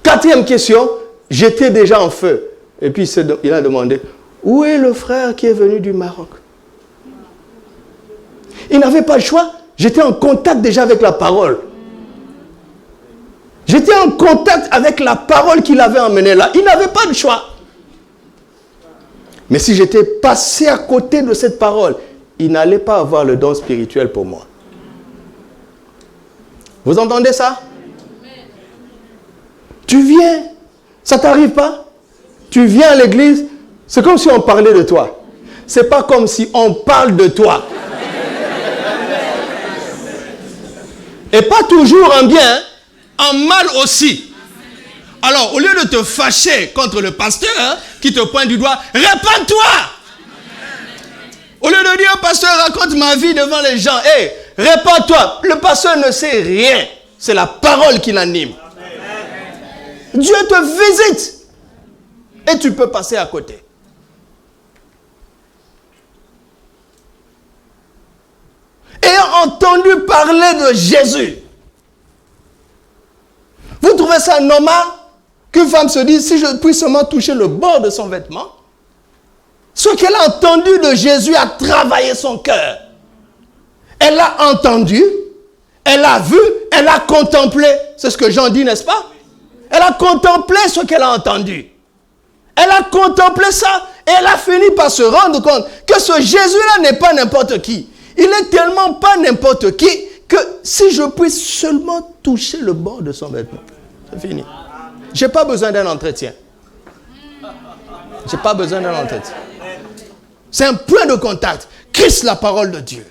Quatrième question, j'étais déjà en feu. Et puis il a demandé, où est le frère qui est venu du Maroc? Il n'avait pas le choix. J'étais en contact déjà avec la parole. J'étais en contact avec la parole qu'il avait emmenée là. Il n'avait pas le choix. Mais si j'étais passé à côté de cette parole, il n'allait pas avoir le don spirituel pour moi. Vous entendez ça? Tu viens, ça ne t'arrive pas? Tu viens à l'église, c'est comme si on parlait de toi. C'est pas comme si on parle de toi. Et pas toujours en bien, en mal aussi. Alors, au lieu de te fâcher contre le pasteur qui te pointe du doigt, répands-toi. Au lieu de dire, pasteur, raconte ma vie devant les gens, hé, répands-toi. Le pasteur ne sait rien. C'est la parole qui l'anime. Dieu te visite et tu peux passer à côté. Ayant entendu parler de Jésus, vous trouvez ça normal qu'une femme se dise, si je puis seulement toucher le bord de son vêtement? Ce qu'elle a entendu de Jésus a travaillé son cœur. Elle a entendu, elle a vu, elle a contemplé. C'est ce que Jean dit, n'est-ce pas? Elle a contemplé ce qu'elle a entendu. Elle a contemplé ça et elle a fini par se rendre compte que ce Jésus-là n'est pas n'importe qui. Il n'est tellement pas n'importe qui que si je puisse seulement toucher le bord de son vêtement, c'est fini. Je n'ai pas besoin d'un entretien. Je n'ai pas besoin d'un entretien. C'est un point de contact. Christ, la parole de Dieu.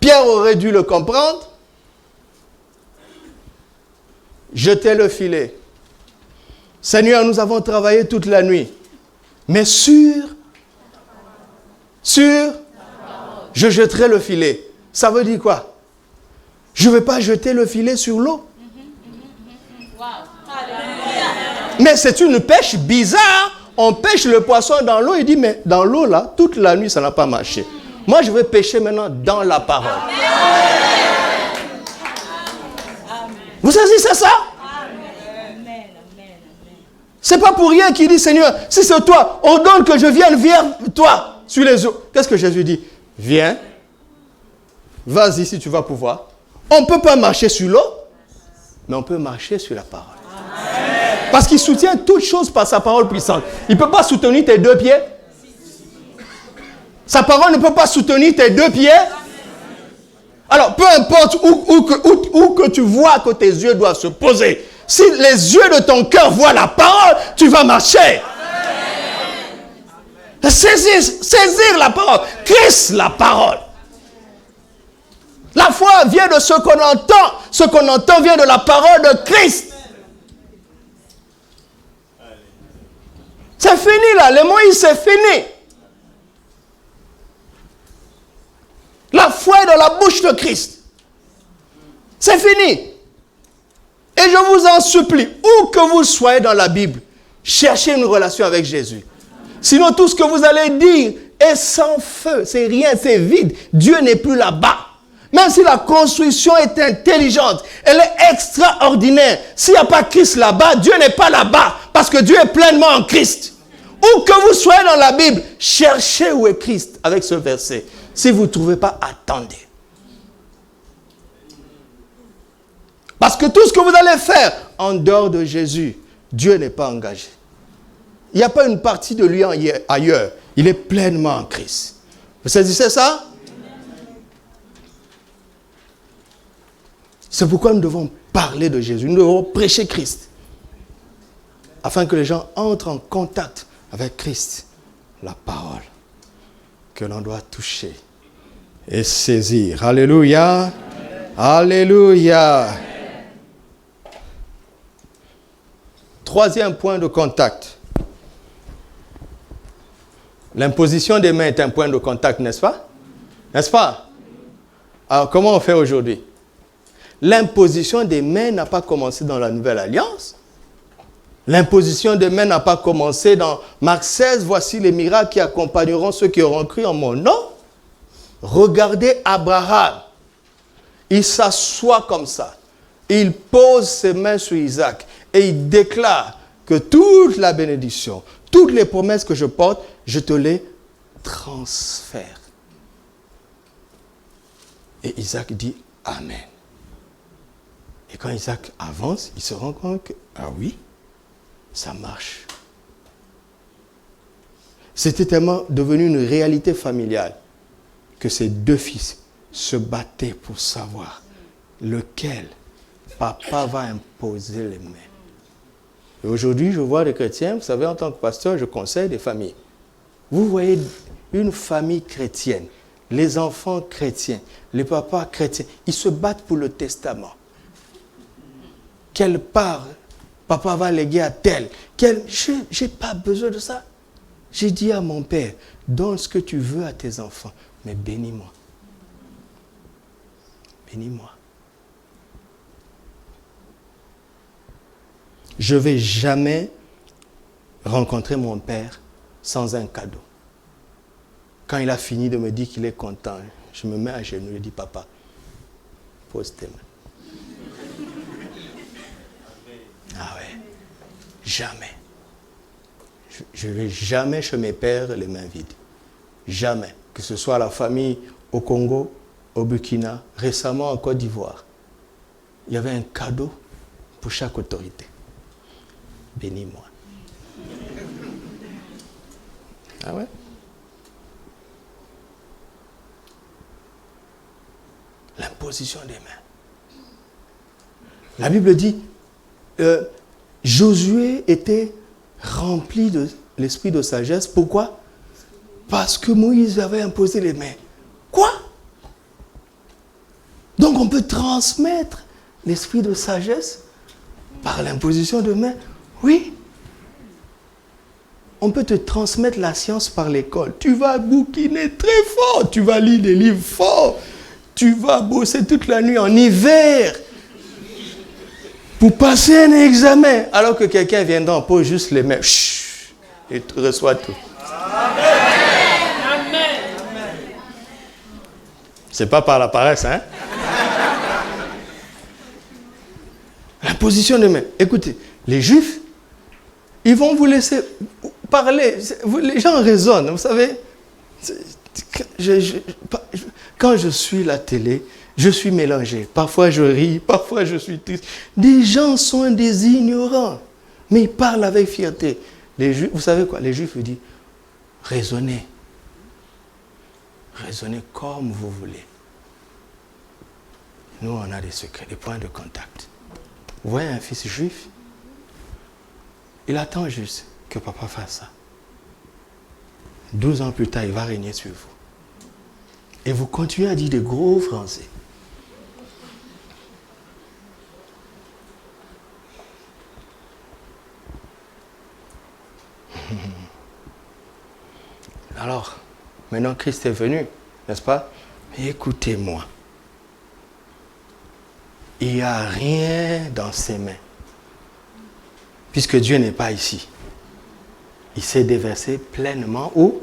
Pierre aurait dû le comprendre. Jetez le filet. Seigneur, nous avons travaillé toute la nuit. Mais je jetterai le filet. Ça veut dire quoi? Je ne vais pas jeter le filet sur l'eau. Mais c'est une pêche bizarre. On pêche le poisson dans l'eau. Il dit, mais dans l'eau là, toute la nuit, ça n'a pas marché. Moi, je vais pêcher maintenant dans la parole. Vous saisissez ça? C'est pas pour rien qu'il dit, Seigneur, si c'est toi, ordonne que je vienne vers toi sur les eaux. Qu'est-ce que Jésus dit? Viens. Vas-y si tu vas pouvoir. On ne peut pas marcher sur l'eau, mais on peut marcher sur la parole. Parce qu'il soutient toutes choses par sa parole puissante. Il ne peut pas soutenir tes deux pieds. Sa parole ne peut pas soutenir tes deux pieds. Alors, peu importe où que tu vois que tes yeux doivent se poser, si les yeux de ton cœur voient la parole, tu vas marcher. Saisir la parole. Christ, la parole. La foi vient de ce qu'on entend. Ce qu'on entend vient de la parole de Christ. C'est fini là. Le Moïse, c'est fini. La foi est dans la bouche de Christ. C'est fini. Et je vous en supplie, où que vous soyez dans la Bible, cherchez une relation avec Jésus. Sinon, tout ce que vous allez dire est sans feu. C'est rien, c'est vide. Dieu n'est plus là-bas. Même si la construction est intelligente, elle est extraordinaire. S'il n'y a pas Christ là-bas, Dieu n'est pas là-bas. Parce que Dieu est pleinement en Christ. Où que vous soyez dans la Bible, cherchez où est Christ avec ce verset. Si vous ne trouvez pas, attendez. Parce que tout ce que vous allez faire en dehors de Jésus, Dieu n'est pas engagé. Il n'y a pas une partie de lui ailleurs. Il est pleinement en Christ. Vous saisissez ça? C'est pourquoi nous devons parler de Jésus. Nous devons prêcher Christ. Afin que les gens entrent en contact avec Christ. La parole que l'on doit toucher et saisir. Alléluia. Alléluia. Troisième point de contact. L'imposition des mains est un point de contact, n'est-ce pas? N'est-ce pas? Alors, comment on fait aujourd'hui? L'imposition des mains n'a pas commencé dans la Nouvelle Alliance. L'imposition des mains n'a pas commencé dans Marc 16. Voici les miracles qui accompagneront ceux qui auront cru en mon nom. Regardez Abraham. Il s'assoit comme ça. Il pose ses mains sur Isaac. Et il déclare que toute la bénédiction, toutes les promesses que je porte, je te les transfère. Et Isaac dit Amen. Et quand Isaac avance, il se rend compte que, ah oui, ça marche. C'était tellement devenu une réalité familiale que ses deux fils se battaient pour savoir lequel papa va imposer les mains. Et aujourd'hui, je vois des chrétiens, vous savez, en tant que pasteur, je conseille des familles. Vous voyez une famille chrétienne, les enfants chrétiens, les papas chrétiens, ils se battent pour le testament. Quelle part papa va léguer à tel? Je n'ai pas besoin de ça. J'ai dit à mon père, donne ce que tu veux à tes enfants, mais bénis-moi. Bénis-moi. Je ne vais jamais rencontrer mon père sans un cadeau. Quand il a fini de me dire qu'il est content, je me mets à genoux et je dis, papa, pose tes mains. Ah ouais, jamais. Je ne vais jamais chez mes pères les mains vides. Jamais. Que ce soit la famille au Congo, au Burkina, récemment en Côte d'Ivoire. Il y avait un cadeau pour chaque autorité. Bénis-moi. Ah ouais? L'imposition des mains. La Bible dit, Josué était rempli de l'esprit de sagesse. Pourquoi? Parce que Moïse avait imposé les mains. Quoi? Donc on peut transmettre l'esprit de sagesse par l'imposition de mains? Oui. On peut te transmettre la science par l'école. Tu vas bouquiner très fort. Tu vas lire des livres forts. Tu vas bosser toute la nuit en hiver pour passer un examen. Alors que quelqu'un viendra, pose juste les mains. Chut, et tu reçois tout. Amen. C'est pas par la paresse, hein? La position des mains. Écoutez, les Juifs, Ils vont vous laisser parler. Les gens raisonnent, vous savez. Quand je suis la télé, je suis mélangé. Parfois je ris, parfois je suis triste. Des gens sont des ignorants, mais ils parlent avec fierté. Les Juifs, vous savez quoi? Les Juifs vous disent, raisonnez. Raisonnez comme vous voulez. Nous, on a des secrets, des points de contact. Vous voyez un fils juif, il attend juste que papa fasse ça. 12 ans plus tard, il va régner sur vous. Et vous continuez à dire des gros français. Alors, maintenant Christ est venu, n'est-ce pas? Mais écoutez-moi. Il n'y a rien dans ses mains. Puisque Dieu n'est pas ici. Il s'est déversé pleinement où?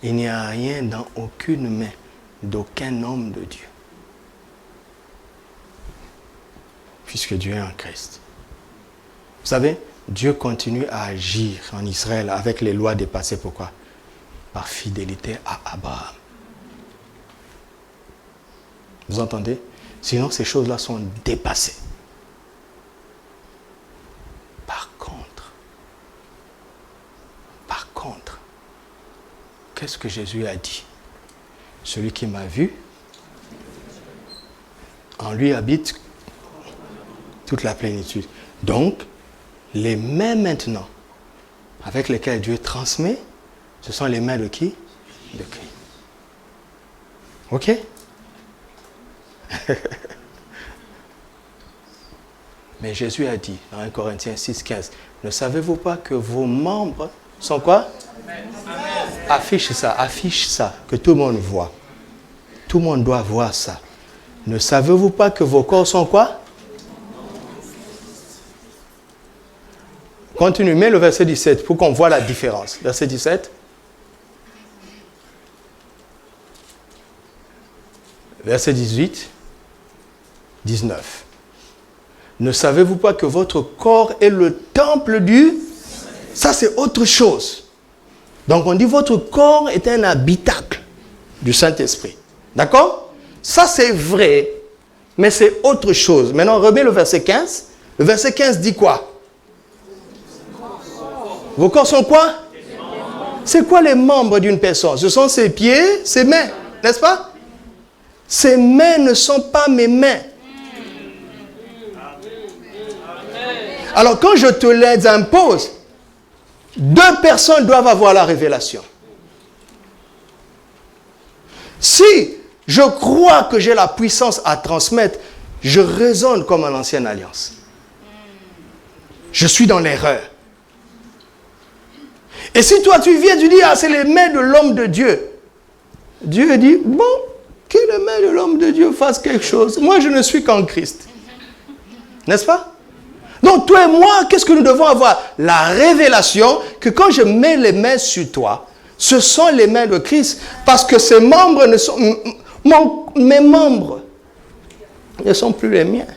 Il n'y a rien dans aucune main d'aucun homme de Dieu. Puisque Dieu est en Christ. Vous savez, Dieu continue à agir en Israël avec les lois dépassées. Pourquoi? Par fidélité à Abraham. Vous entendez? Sinon, ces choses-là sont dépassées. Par contre, qu'est-ce que Jésus a dit? Celui qui m'a vu, en lui habite toute la plénitude. Donc, les mains maintenant, avec lesquelles Dieu transmet, ce sont les mains de qui? De Christ. Ok? Mais Jésus a dit dans 1 Corinthiens 6,15, ne savez-vous pas que vos membres sont quoi? Amen. Affiche ça, que tout le monde voit. Tout le monde doit voir ça. Ne savez-vous pas que vos corps sont quoi? Continue, mets le verset 17 pour qu'on voit la différence. Verset 17. Verset 18. 19. Ne savez-vous pas que votre corps est le temple du... Ça, c'est autre chose. Donc, on dit votre corps est un habitacle du Saint-Esprit. D'accord? Ça, c'est vrai, mais c'est autre chose. Maintenant, remets le verset 15. Le verset 15 dit quoi? Vos corps sont quoi? C'est quoi les membres d'une personne? Ce sont ses pieds, ses mains, n'est-ce pas? Ces mains ne sont pas mes mains. Alors quand je te les impose, deux personnes doivent avoir la révélation. Si je crois que j'ai la puissance à transmettre, je raisonne comme à l'ancienne alliance. Je suis dans l'erreur. Et si toi tu viens, tu dis, ah c'est les mains de l'homme de Dieu. Dieu dit, bon, que les mains de l'homme de Dieu fassent quelque chose. Moi je ne suis qu'en Christ. N'est-ce pas? Donc toi et moi, qu'est-ce que nous devons avoir? La révélation que quand je mets les mains sur toi, ce sont les mains de Christ. Parce que ces membres ne sont... mes membres ne sont plus les miens.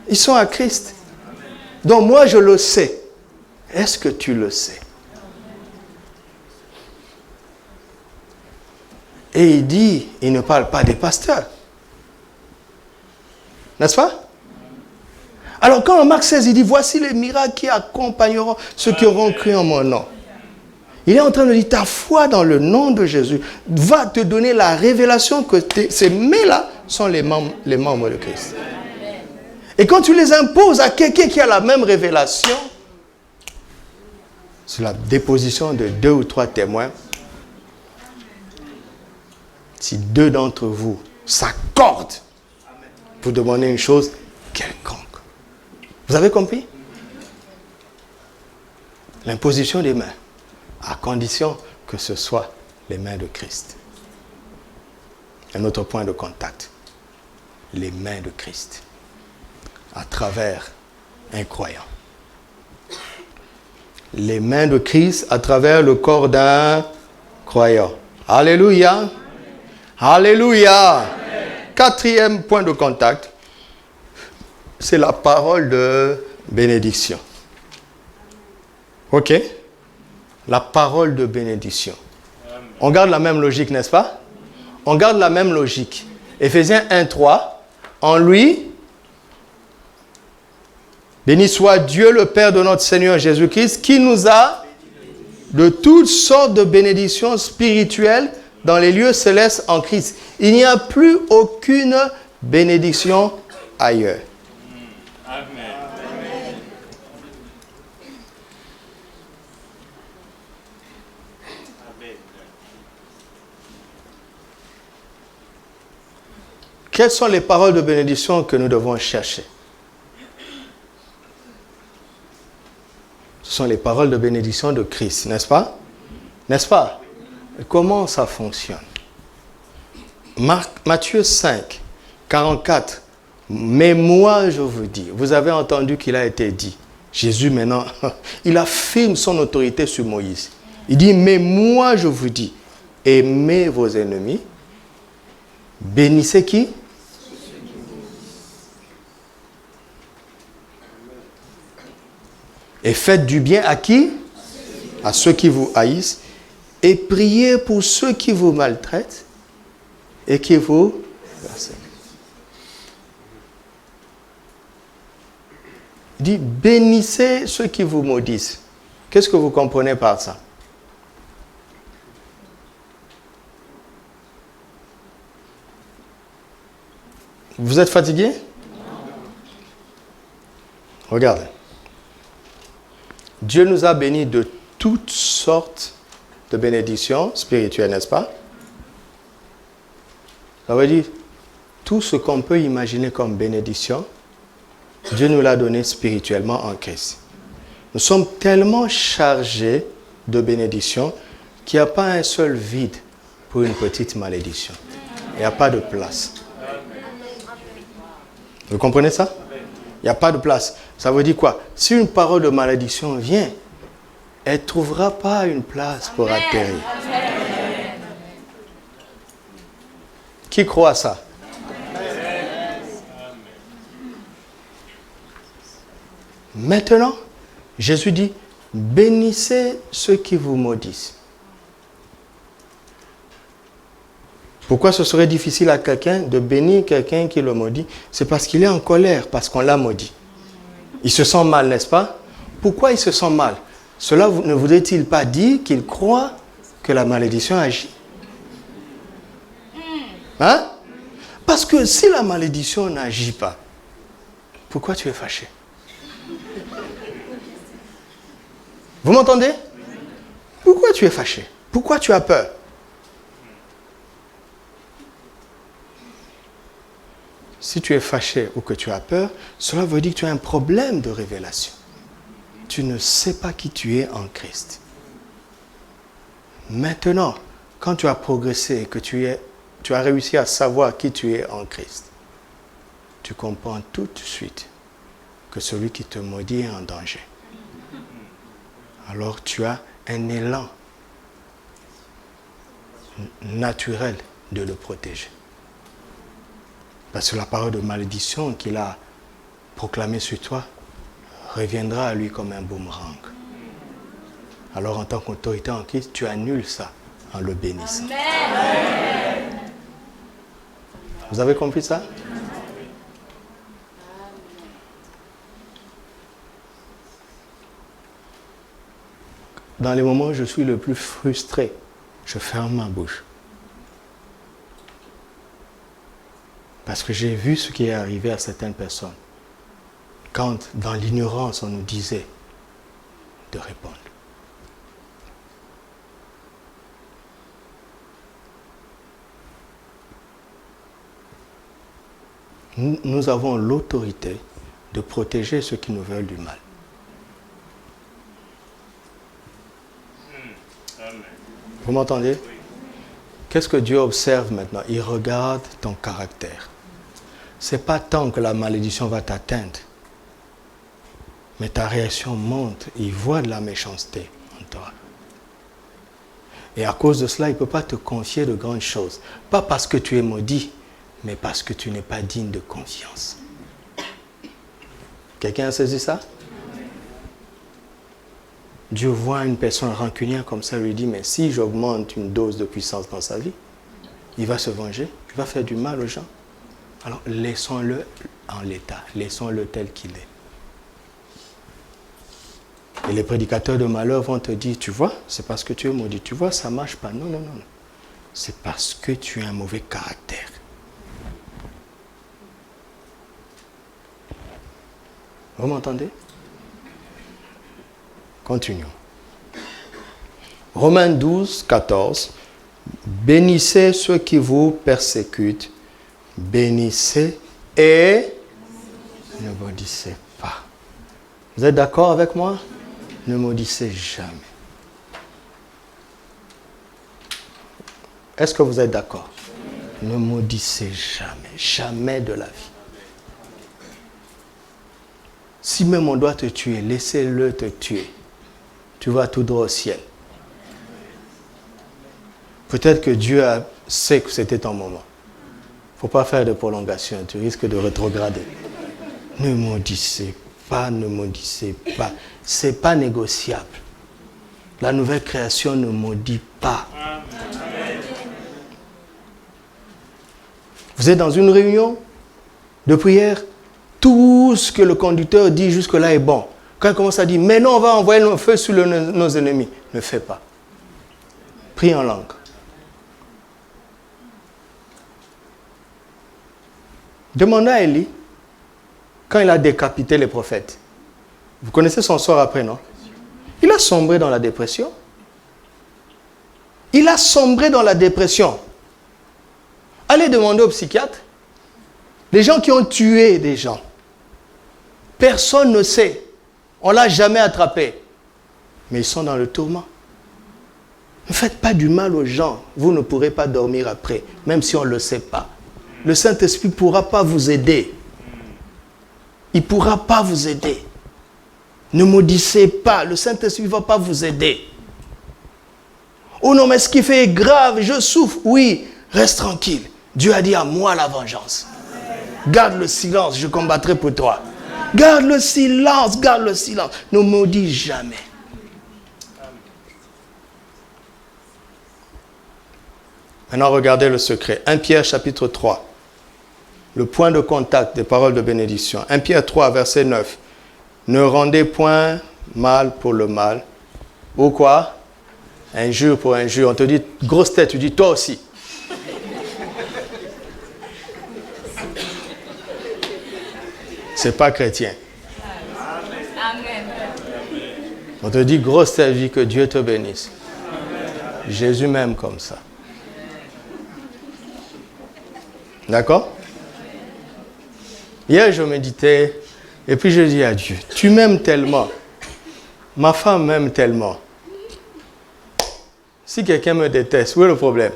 Ils sont à Christ. Donc moi je le sais. Est-ce que tu le sais? Et il dit, il ne parle pas des pasteurs. N'est-ce pas? Alors quand Marc 16, il dit, voici les miracles qui accompagneront ceux qui auront cru en mon nom. Il est en train de dire, ta foi dans le nom de Jésus va te donner la révélation que ces mains-là sont les membres de Christ. Et quand tu les imposes à quelqu'un qui a la même révélation, sur la déposition de 2 ou 3 témoins, si 2 d'entre vous s'accordent pour demander une chose quelconque. Vous avez compris? L'imposition des mains, à condition que ce soit les mains de Christ. Un autre point de contact, les mains de Christ, à travers un croyant. Les mains de Christ à travers le corps d'un croyant. Alléluia. Alléluia. Quatrième point de contact, c'est la parole de bénédiction. Ok. La parole de bénédiction. On garde la même logique, n'est-ce pas? On garde la même logique. Éphésiens 1:3. En lui, béni soit Dieu le Père de notre Seigneur Jésus-Christ, qui nous a de toutes sortes de bénédictions spirituelles dans les lieux célestes en Christ. Il n'y a plus aucune bénédiction ailleurs. Amen. Quelles sont les paroles de bénédiction que nous devons chercher? Ce sont les paroles de bénédiction de Christ, n'est-ce pas? N'est-ce pas? Comment ça fonctionne? Matthieu 5, 44. Mais moi, je vous dis, vous avez entendu qu'il a été dit. Jésus, maintenant, il affirme son autorité sur Moïse. Il dit, mais moi, je vous dis, aimez vos ennemis, bénissez qui? Et faites du bien à qui? À ceux qui vous haïssent. Et priez pour ceux qui vous maltraitent et qui vous persécutent. Il dit, bénissez ceux qui vous maudissent. Qu'est-ce que vous comprenez par ça? Vous êtes fatigué? Regardez. Dieu nous a bénis de toutes sortes de bénédictions spirituelles, n'est-ce pas? Ça veut dire, tout ce qu'on peut imaginer comme bénédiction, Dieu nous l'a donné spirituellement en Christ. Nous sommes tellement chargés de bénédictions qu'il n'y a pas un seul vide pour une petite malédiction. Il n'y a pas de place. Vous comprenez ça? Il n'y a pas de place. Ça veut dire quoi? Si une parole de malédiction vient, elle ne trouvera pas une place pour atterrir. Qui croit à ça? Maintenant, Jésus dit, bénissez ceux qui vous maudissent. Pourquoi ce serait difficile à quelqu'un de bénir quelqu'un qui le maudit? C'est parce qu'il est en colère, parce qu'on l'a maudit. Il se sent mal, n'est-ce pas? Pourquoi il se sent mal? Cela ne voudrait-il pas dire qu'il croit que la malédiction agit? Hein? Parce que si la malédiction n'agit pas, pourquoi tu es fâché? Vous m'entendez? Pourquoi tu es fâché? Pourquoi tu as peur? Si tu es fâché ou que tu as peur, cela veut dire que tu as un problème de révélation. Tu ne sais pas qui tu es en Christ. Maintenant, quand tu as progressé et que tu as réussi à savoir qui tu es en Christ, tu comprends tout de suite que celui qui te maudit est en danger. Alors tu as un élan naturel de le protéger. Parce que la parole de malédiction qu'il a proclamée sur toi reviendra à lui comme un boomerang. Alors en tant qu'autorité en Christ, tu annules ça en le bénissant. Amen. Vous avez compris ça? Dans les moments où je suis le plus frustré, je ferme ma bouche. Parce que j'ai vu ce qui est arrivé à certaines personnes. Quand, dans l'ignorance, on nous disait de répondre. Nous avons l'autorité de protéger ceux qui nous veulent du mal. Vous m'entendez? Qu'est-ce que Dieu observe maintenant? Il regarde ton caractère. Ce n'est pas tant que la malédiction va t'atteindre, mais ta réaction monte. Il voit de la méchanceté en toi. Et à cause de cela, il ne peut pas te confier de grandes choses. Pas parce que tu es maudit, mais parce que tu n'es pas digne de confiance. Quelqu'un a saisi ça? Dieu voit une personne rancunière comme ça, lui dit, mais si j'augmente une dose de puissance dans sa vie, il va se venger, il va faire du mal aux gens. Alors laissons-le en l'état, laissons-le tel qu'il est. Et les prédicateurs de malheur vont te dire, tu vois, c'est parce que tu es maudit, tu vois, ça ne marche pas. Non, non, non. C'est parce que tu as un mauvais caractère. Vous m'entendez? Continuons. Romains 12, 14. Bénissez ceux qui vous persécutent. Bénissez et ne maudissez pas. Vous êtes d'accord avec moi? Ne maudissez jamais. Est-ce que vous êtes d'accord? Ne maudissez jamais. Jamais de la vie. Si même on doit te tuer, laissez-le te tuer. Tu vas tout droit au ciel. Peut-être que Dieu sait que c'était ton moment. Il ne faut pas faire de prolongation, tu risques de rétrograder. Ne maudissez pas, ne maudissez pas. Ce n'est pas négociable. La nouvelle création ne maudit pas. Vous êtes dans une réunion de prière, tout ce que le conducteur dit jusque-là est bon. Quand il commence à dire, mais non, on va envoyer nos feux sur nos ennemis. Ne fais pas. Prie en langue. Demandez à Élie, quand il a décapité les prophètes. Vous connaissez son sort après, non? Il a sombré dans la dépression. Il a sombré dans la dépression. Allez demander au psychiatre. Les gens qui ont tué des gens. Personne ne sait. On ne l'a jamais attrapé. Mais ils sont dans le tourment. Ne faites pas du mal aux gens. Vous ne pourrez pas dormir après, même si on ne le sait pas. Le Saint-Esprit ne pourra pas vous aider. Il ne pourra pas vous aider. Ne maudissez pas. Le Saint-Esprit ne va pas vous aider. Oh non, mais ce qui fait est grave. Je souffre. Oui, reste tranquille. Dieu a dit à moi la vengeance. Garde le silence, je combattrai pour toi. Garde le silence, garde le silence. Ne maudis jamais. Maintenant, regardez le secret. 1 Pierre chapitre 3. Le point de contact des paroles de bénédiction. 1 Pierre 3, verset 9. Ne rendez point mal pour le mal. Ou quoi? Injure pour injure. On te dit, grosse tête, tu dis, toi aussi. C'est pas chrétien. Amen. On te dit, grosse tête, dis que Dieu te bénisse. Jésus m'aime comme ça. D'accord? Hier, je méditais et puis je dis à Dieu, tu m'aimes tellement. Ma femme m'aime tellement. Si quelqu'un me déteste, où est le problème?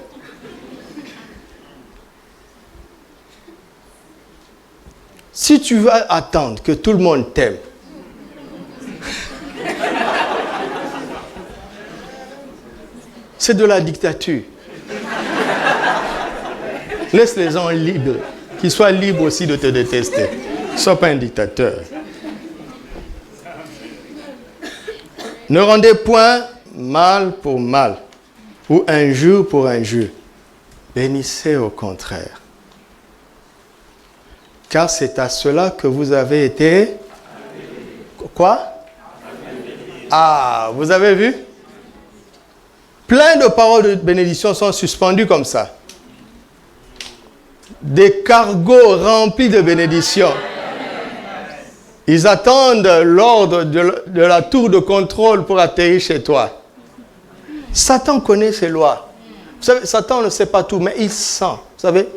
Si tu vas attendre que tout le monde t'aime, c'est de la dictature. Laisse les gens libres, qu'ils soient libres aussi de te détester. Ne sois pas un dictateur. Ne rendez point mal pour mal ou injure pour injure. Bénissez au contraire. Car c'est à cela que vous avez été... Quoi? Ah, vous avez vu? Plein de paroles de bénédiction sont suspendues comme ça. Des cargos remplis de bénédictions. Ils attendent l'ordre de la tour de contrôle pour atterrir chez toi. Satan connaît ses lois. Vous savez, Satan ne sait pas tout, mais il sent. Vous savez,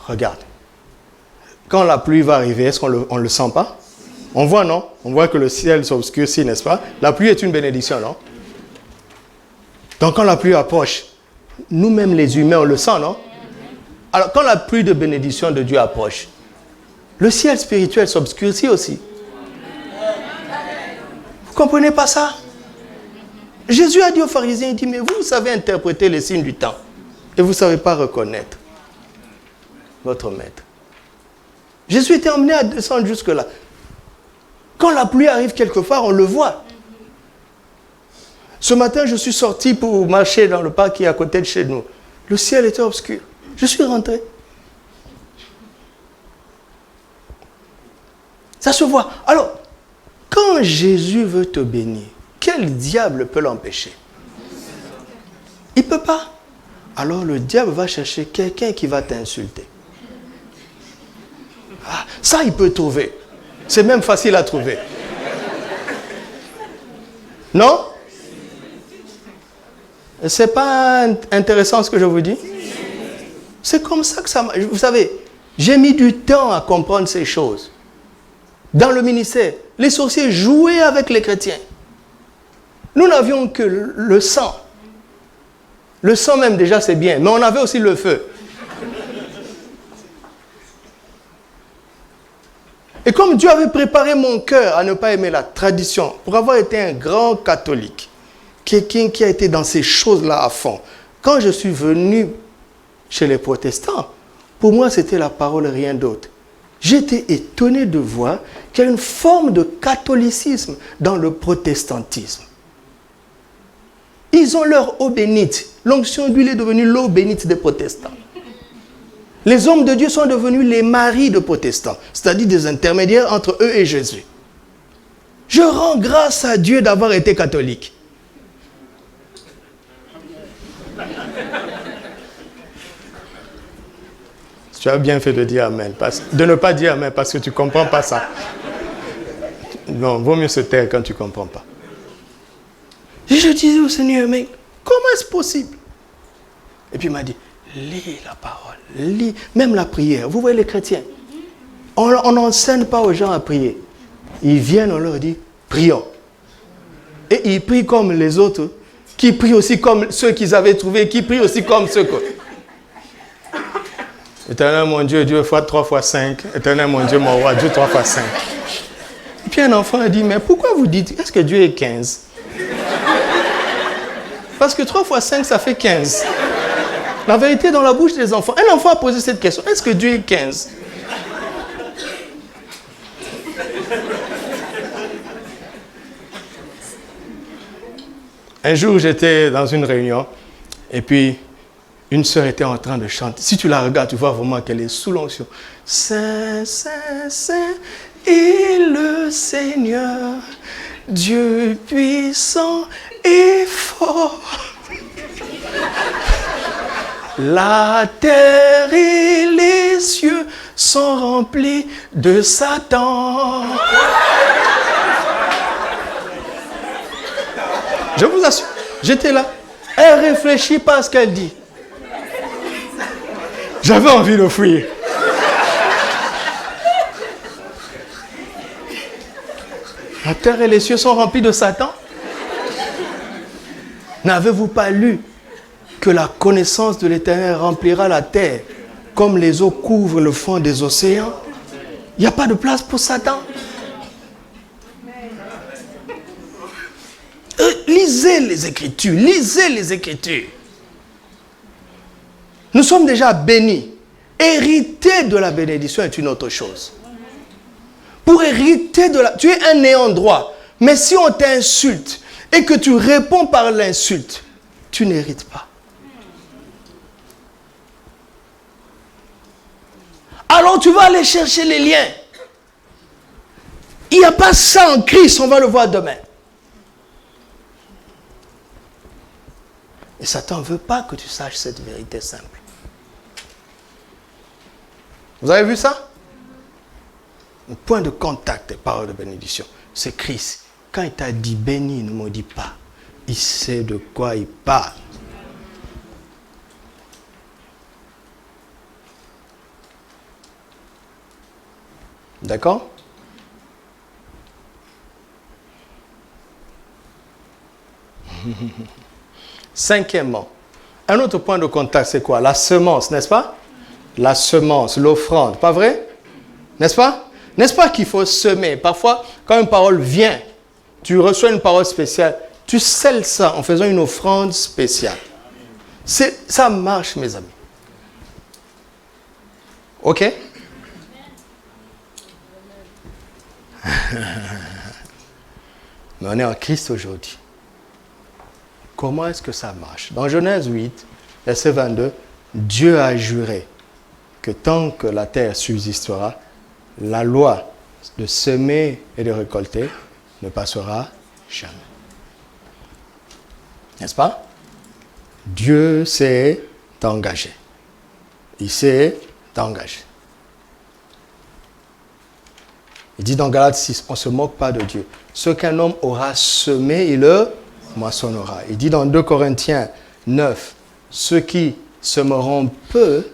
regarde. Quand la pluie va arriver, est-ce qu'on ne le sent pas? On voit, non? On voit que le ciel s'obscurcit, n'est-ce pas? La pluie est une bénédiction, non? Donc quand la pluie approche, nous-mêmes les humains, on le sent, non? Alors quand la pluie de bénédiction de Dieu approche, le ciel spirituel s'obscurcit aussi. Vous ne comprenez pas ça? Jésus a dit aux pharisiens, il dit, mais vous savez interpréter les signes du temps et vous ne savez pas reconnaître votre maître. Jésus était emmené à descendre jusque-là. Quand la pluie arrive quelque part, on le voit. Ce matin, je suis sorti pour marcher dans le parc qui est à côté de chez nous. Le ciel était obscur. Je suis rentré. Ça se voit. Alors, quand Jésus veut te bénir, quel diable peut l'empêcher? Il ne peut pas. Alors le diable va chercher quelqu'un qui va t'insulter. Ah, ça, il peut trouver. C'est même facile à trouver. Non? C'est pas intéressant ce que je vous dis? C'est comme ça que ça marche. Vous savez, j'ai mis du temps à comprendre ces choses. Dans le ministère, les sorciers jouaient avec les chrétiens. Nous n'avions que le sang. Le sang même déjà c'est bien, mais on avait aussi le feu. Et comme Dieu avait préparé mon cœur à ne pas aimer la tradition, pour avoir été un grand catholique, quelqu'un qui a été dans ces choses-là à fond, quand je suis venu chez les protestants, pour moi c'était la parole, rien d'autre. J'étais étonné de voir qu'il y a une forme de catholicisme dans le protestantisme. Ils ont leur eau bénite. L'onction d'huile est devenue l'eau bénite des protestants. Les hommes de Dieu sont devenus les maris de protestants, c'est-à-dire des intermédiaires entre eux et Jésus. Je rends grâce à Dieu d'avoir été catholique. Tu as bien fait de dire Amen, de ne pas dire Amen parce que tu ne comprends pas ça. Non, vaut mieux se taire quand tu ne comprends pas. Et je disais au Seigneur, mais comment est-ce possible? Et puis il m'a dit, lis la parole, lis, même la prière. Vous voyez les chrétiens, on n'enseigne pas aux gens à prier. Ils viennent, on leur dit, prions. Et ils prient comme les autres, qui prient aussi comme ceux qu'ils avaient trouvés, qui prient aussi comme ceux que... Éternel mon Dieu, Dieu fois 3 fois 5. Éternel mon Dieu, mon roi, Dieu 3 fois 5. Et puis un enfant a dit, mais pourquoi vous dites, est-ce que Dieu est 15? Parce que 3 fois 5, ça fait 15. La vérité est dans la bouche des enfants. Un enfant a posé cette question. Est-ce que Dieu est 15? Un jour, j'étais dans une réunion et puis une sœur était en train de chanter. Si tu la regardes, tu vois vraiment qu'elle est sous l'onction. Saint, Saint, Saint est le Seigneur, Dieu puissant et fort. La terre et les cieux sont remplis de Satan. Je vous assure, j'étais là. Elle ne réfléchit pas à ce qu'elle dit. J'avais envie de fuir. La terre et les cieux sont remplis de Satan. N'avez-vous pas lu que la connaissance de l'Éternel remplira la terre comme les eaux couvrent le fond des océans? Il n'y a pas de place pour Satan. Lisez les Écritures, lisez les Écritures. Nous sommes déjà bénis. Hériter de la bénédiction est une autre chose. Pour hériter de la... Tu es un néant droit. Mais si on t'insulte et que tu réponds par l'insulte, tu n'hérites pas. Alors tu vas aller chercher les liens. Il n'y a pas ça en Christ, on va le voir demain. Et Satan ne veut pas que tu saches cette vérité simple. Vous avez vu ça? Le point de contact des paroles de bénédiction, c'est Christ. Quand il t'a dit béni, ne me dis pas. Il sait de quoi il parle. D'accord? Cinquièmement, un autre point de contact, c'est quoi? La semence, n'est-ce pas? La semence, l'offrande, pas vrai? N'est-ce pas? N'est-ce pas qu'il faut semer? Parfois, quand une parole vient, tu reçois une parole spéciale, tu scelles ça en faisant une offrande spéciale. Ça marche, mes amis. Ok? Mais on est en Christ aujourd'hui. Comment est-ce que ça marche? Dans Genèse 8, verset 22, Dieu a juré que tant que la terre subsistera, la loi de semer et de récolter ne passera jamais. N'est-ce pas? Dieu s'est engagé. Il s'est engagé. Il dit dans Galates 6, on ne se moque pas de Dieu. Ce qu'un homme aura semé, il le moissonnera. Il dit dans 2 Corinthiens 9, ceux qui semeront peu,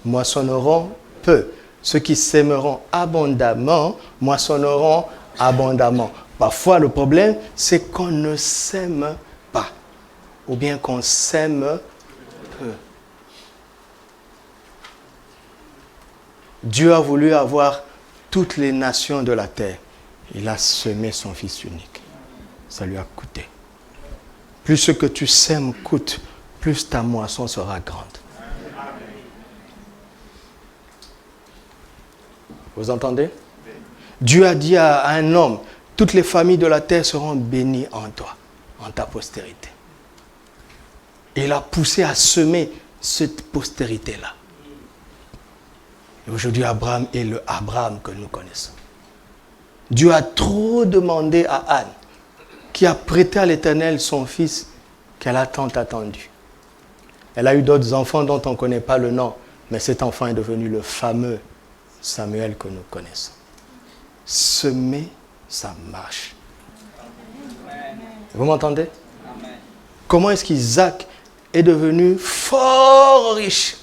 moissonneront peu. Ceux qui sèmeront abondamment, moissonneront abondamment. Parfois, le problème, c'est qu'on ne sème pas. Ou bien qu'on sème peu. Dieu a voulu avoir toutes les nations de la terre. Il a semé son Fils unique. Ça lui a coûté. Plus ce que tu sèmes coûte, plus ta moisson sera grande. Vous entendez? Dieu a dit à un homme, toutes les familles de la terre seront bénies en toi, en ta postérité. Et il a poussé à semer cette postérité-là. Et aujourd'hui, Abraham est le Abraham que nous connaissons. Dieu a trop demandé à Anne, qui a prêté à l'Éternel son fils, qu'elle a tant attendu. Elle a eu d'autres enfants dont on ne connaît pas le nom, mais cet enfant est devenu le fameux Samuel que nous connaissons. Semer, ça marche. Vous m'entendez? Comment est-ce qu'Isaac est devenu fort riche?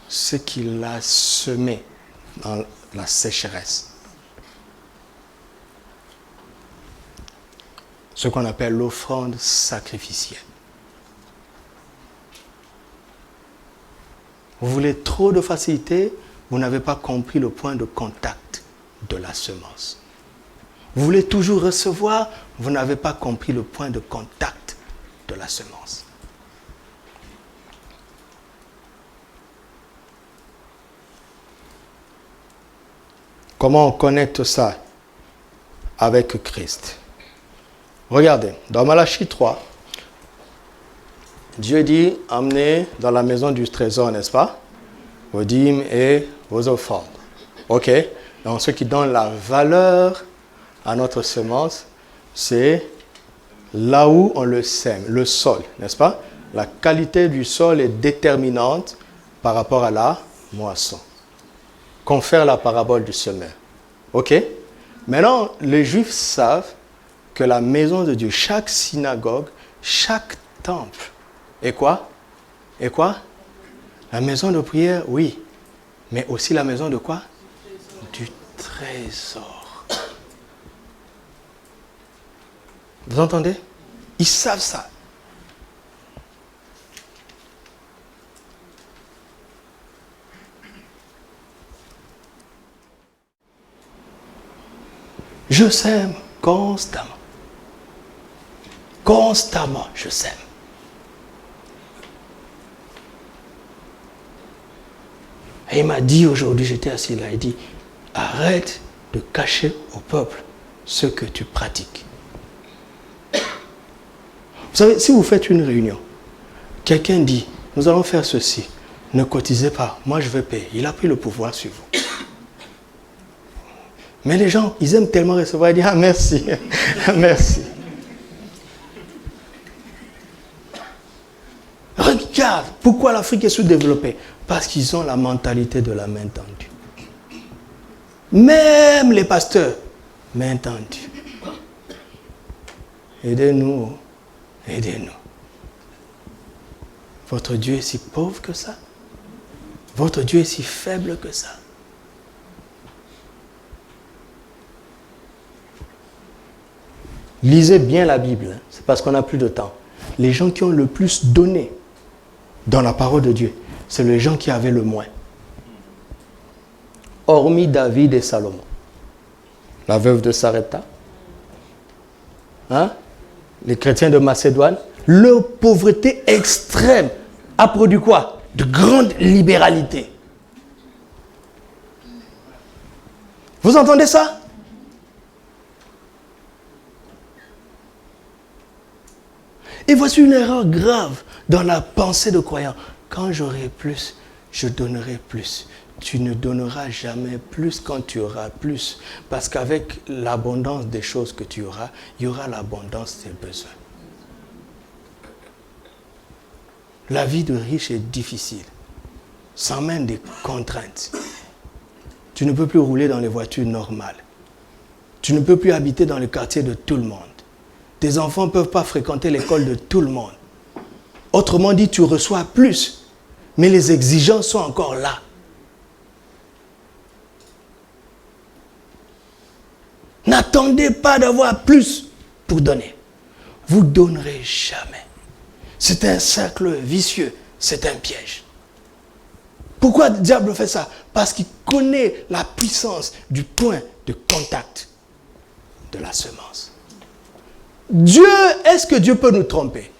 Ce qu'il a semé dans la sécheresse. Ce qu'on appelle l'offrande sacrificielle. Vous voulez trop de facilité, vous n'avez pas compris le point de contact de la semence. Vous voulez toujours recevoir, vous n'avez pas compris le point de contact de la semence. Comment on connecte ça avec Christ? Regardez, dans Malachie 3, Dieu dit, emmenez dans la maison du trésor, n'est-ce pas? Vos dîmes et vos offrandes. Ok? Donc ce qui donne la valeur à notre semence, c'est là où on le sème, le sol, n'est-ce pas? La qualité du sol est déterminante par rapport à la moisson. Confère la parabole du semeur. Ok? Maintenant, les Juifs savent que la maison de Dieu, chaque synagogue, chaque temple, est quoi? Et quoi? La maison de prière, oui. Mais aussi la maison de quoi? Du trésor. Vous entendez? Ils savent ça. Je sème constamment. Constamment, je sème. Et il m'a dit aujourd'hui, j'étais assis là, il dit, arrête de cacher au peuple ce que tu pratiques. Vous savez, si vous faites une réunion, quelqu'un dit, nous allons faire ceci, ne cotisez pas, moi je vais payer. Il a pris le pouvoir sur vous. Mais les gens, ils aiment tellement recevoir, ils disent, ah merci, merci. Regarde, pourquoi l'Afrique est sous-développée? Parce qu'ils ont la mentalité de la main tendue. Même les pasteurs, main tendue. Aidez-nous, aidez-nous. Votre Dieu est si pauvre que ça? Votre Dieu est si faible que ça? Lisez bien la Bible, c'est parce qu'on n'a plus de temps. Les gens qui ont le plus donné dans la parole de Dieu, c'est les gens qui avaient le moins. Hormis David et Salomon. La veuve de Sarepta. Hein? Les chrétiens de Macédoine. Leur pauvreté extrême a produit quoi? De grande libéralité. Vous entendez ça? Et voici une erreur grave dans la pensée de croyant. Quand j'aurai plus, je donnerai plus. Tu ne donneras jamais plus quand tu auras plus. Parce qu'avec l'abondance des choses que tu auras, il y aura l'abondance des besoins. La vie de riche est difficile. Ça emmène des contraintes. Tu ne peux plus rouler dans les voitures normales. Tu ne peux plus habiter dans le quartier de tout le monde. Tes enfants ne peuvent pas fréquenter l'école de tout le monde. Autrement dit, tu reçois plus. Mais les exigences sont encore là. N'attendez pas d'avoir plus pour donner. Vous donnerez jamais. C'est un cercle vicieux, c'est un piège. Pourquoi le diable fait ça? Parce qu'il connaît la puissance du point de contact de la semence. Dieu, est-ce que Dieu peut nous tromper?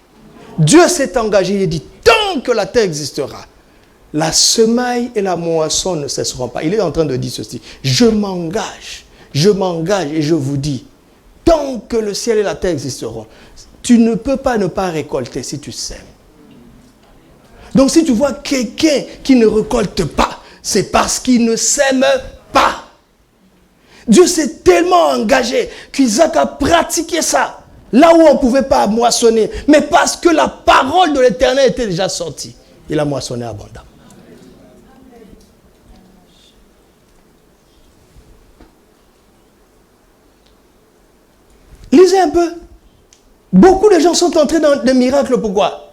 Dieu s'est engagé et dit, tant que la terre existera, la semaille et la moisson ne cesseront pas. Il est en train de dire ceci, je m'engage et je vous dis, tant que le ciel et la terre existeront, tu ne peux pas ne pas récolter si tu sèmes. Donc si tu vois quelqu'un qui ne récolte pas, c'est parce qu'il ne sème pas. Dieu s'est tellement engagé qu'Isaac a pratiqué ça, là où on ne pouvait pas moissonner. Mais parce que la parole de l'Éternel était déjà sortie, il a moissonné abondamment. Lisez un peu. Beaucoup de gens sont entrés dans des miracles. Pourquoi?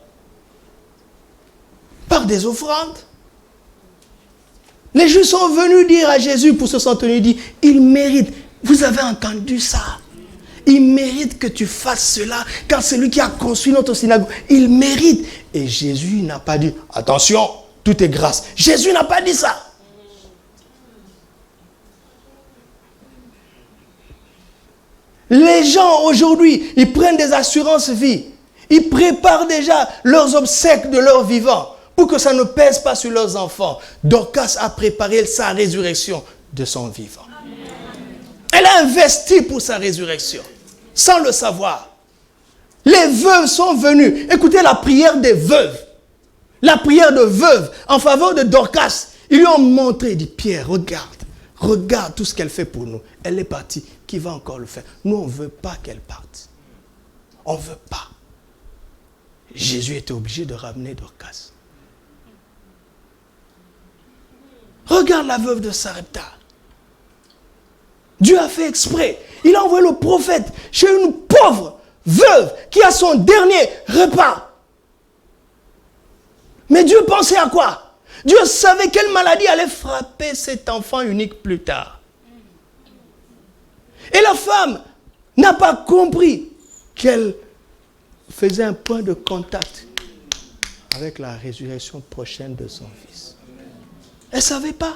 Par des offrandes. Les Juifs sont venus dire à Jésus pour se sentir, il dit, il mérite. Vous avez entendu ça? Il mérite que tu fasses cela, car c'est lui qui a construit notre synagogue. Il mérite. Et Jésus n'a pas dit, attention, tout est grâce. Jésus n'a pas dit ça. Les gens aujourd'hui, ils prennent des assurances vie. Ils préparent déjà leurs obsèques de leur vivant pour que ça ne pèse pas sur leurs enfants. Dorcas a préparé sa résurrection de son vivant. Elle a investi pour sa résurrection, sans le savoir. Les veuves sont venues. Écoutez la prière des veuves. La prière de veuve en faveur de Dorcas. Ils lui ont montré, il dit, Pierre, regarde tout ce qu'elle fait pour nous. Elle est partie. Qui va encore le faire? Nous, on ne veut pas qu'elle parte. On ne veut pas. Jésus était obligé de ramener Dorcas. Regarde la veuve de Sarepta. Dieu a fait exprès. Il a envoyé le prophète chez une pauvre veuve qui a son dernier repas. Mais Dieu pensait à quoi? Dieu savait quelle maladie allait frapper cet enfant unique plus tard. Et la femme n'a pas compris qu'elle faisait un point de contact avec la résurrection prochaine de son fils. Elle ne savait pas.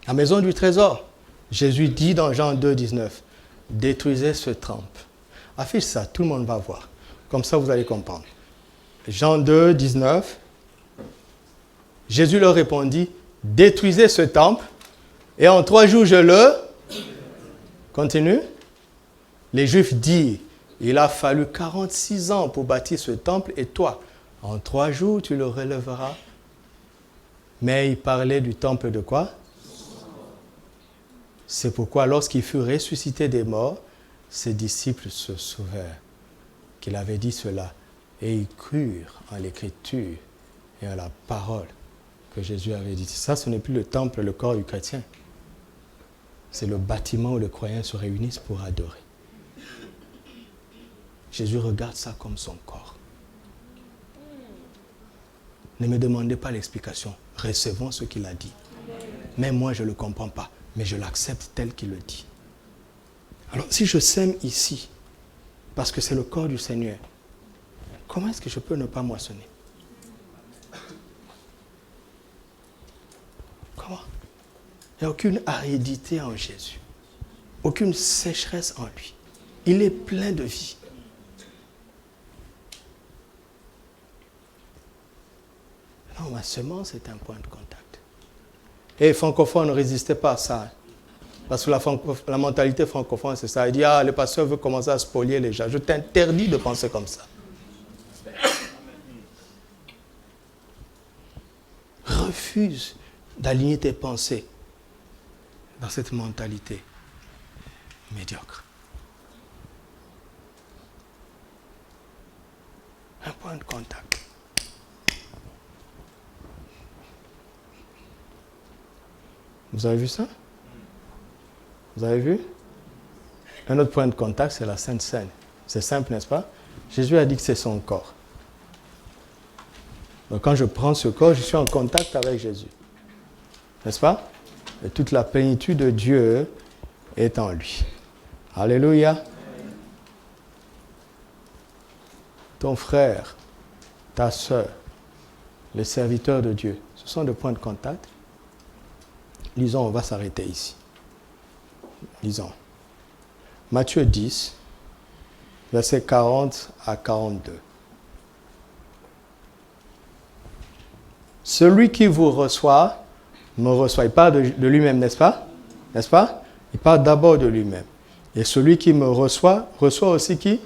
La maison du trésor, Jésus dit dans Jean 2, 19, détruisez ce temple. Affiche ça, tout le monde va voir. Comme ça, vous allez comprendre. Jean 2, 19, Jésus leur répondit, détruisez ce temple, et en 3 jours je le... Continue. Les Juifs dirent, il a fallu 46 ans pour bâtir ce temple, et toi, en 3 jours tu le relèveras. Mais il parlait du temple de quoi? C'est pourquoi lorsqu'il fut ressuscité des morts, ses disciples se souvinrent qu'il avait dit cela. Et ils crurent en l'écriture et à la parole que Jésus avait dit. Ça, ce n'est plus le temple, le corps du chrétien. C'est le bâtiment où les croyants se réunissent pour adorer. Jésus regarde ça comme son corps. Ne me demandez pas l'explication. Recevons ce qu'il a dit. Même moi, je ne le comprends pas, mais je l'accepte tel qu'il le dit. Alors, si je sème ici, parce que c'est le corps du Seigneur, comment est-ce que je peux ne pas moissonner? Comment? Il n'y a aucune aridité en Jésus. Aucune sécheresse en lui. Il est plein de vie. Non, ma semence est un point de contact. Et les francophones ne résistaient pas à ça. Parce que la mentalité francophone, c'est ça. Il dit, le pasteur veut commencer à spolier les gens. Je t'interdis de penser comme ça. Refuse d'aligner tes pensées dans cette mentalité médiocre. Un point de contact. Vous avez vu ça? Vous avez vu? Un autre point de contact, c'est la Sainte Seine. C'est simple, n'est-ce pas? Jésus a dit que c'est son corps. Donc quand je prends ce corps, je suis en contact avec Jésus. N'est-ce pas? Et toute la plénitude de Dieu est en lui. Alléluia. Ton frère, ta soeur, les serviteurs de Dieu, ce sont des points de contact. Lisons, on va s'arrêter ici. Lisons. Matthieu 10, versets 40 à 42. Celui qui vous reçoit, me reçoit. Il parle de lui-même, n'est-ce pas? N'est-ce pas? Il parle d'abord de lui-même. Et celui qui me reçoit, reçoit aussi qui?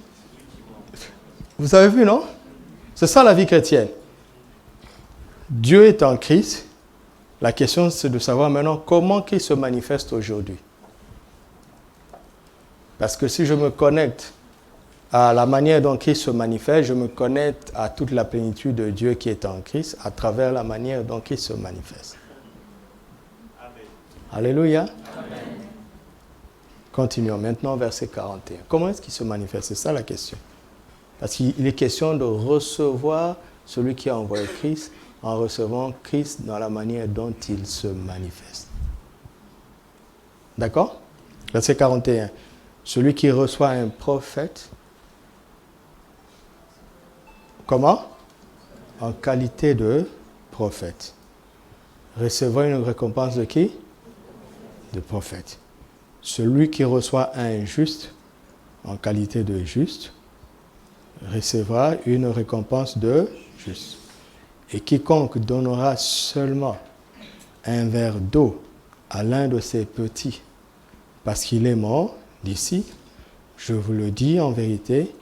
Vous avez vu, non? C'est ça la vie chrétienne. Dieu est en Christ. La question, c'est de savoir maintenant comment Christ se manifeste aujourd'hui. Parce que si je me connecte à la manière dont Christ se manifeste, je me connecte à toute la plénitude de Dieu qui est en Christ à travers la manière dont Christ se manifeste. Amen. Alléluia. Amen. Continuons maintenant, verset 41. Comment est-ce qu'il se manifeste? C'est ça la question. Parce qu'il est question de recevoir celui qui a envoyé Christ en recevant Christ dans la manière dont il se manifeste. D'accord? Verset 41. Celui qui reçoit un prophète, comment? En qualité de prophète. Recevra une récompense de qui? De prophète. Celui qui reçoit un juste, en qualité de juste, recevra une récompense de juste. Et quiconque donnera seulement un verre d'eau à l'un de ses petits, parce qu'il est mort, d'ici, je vous le dis en vérité,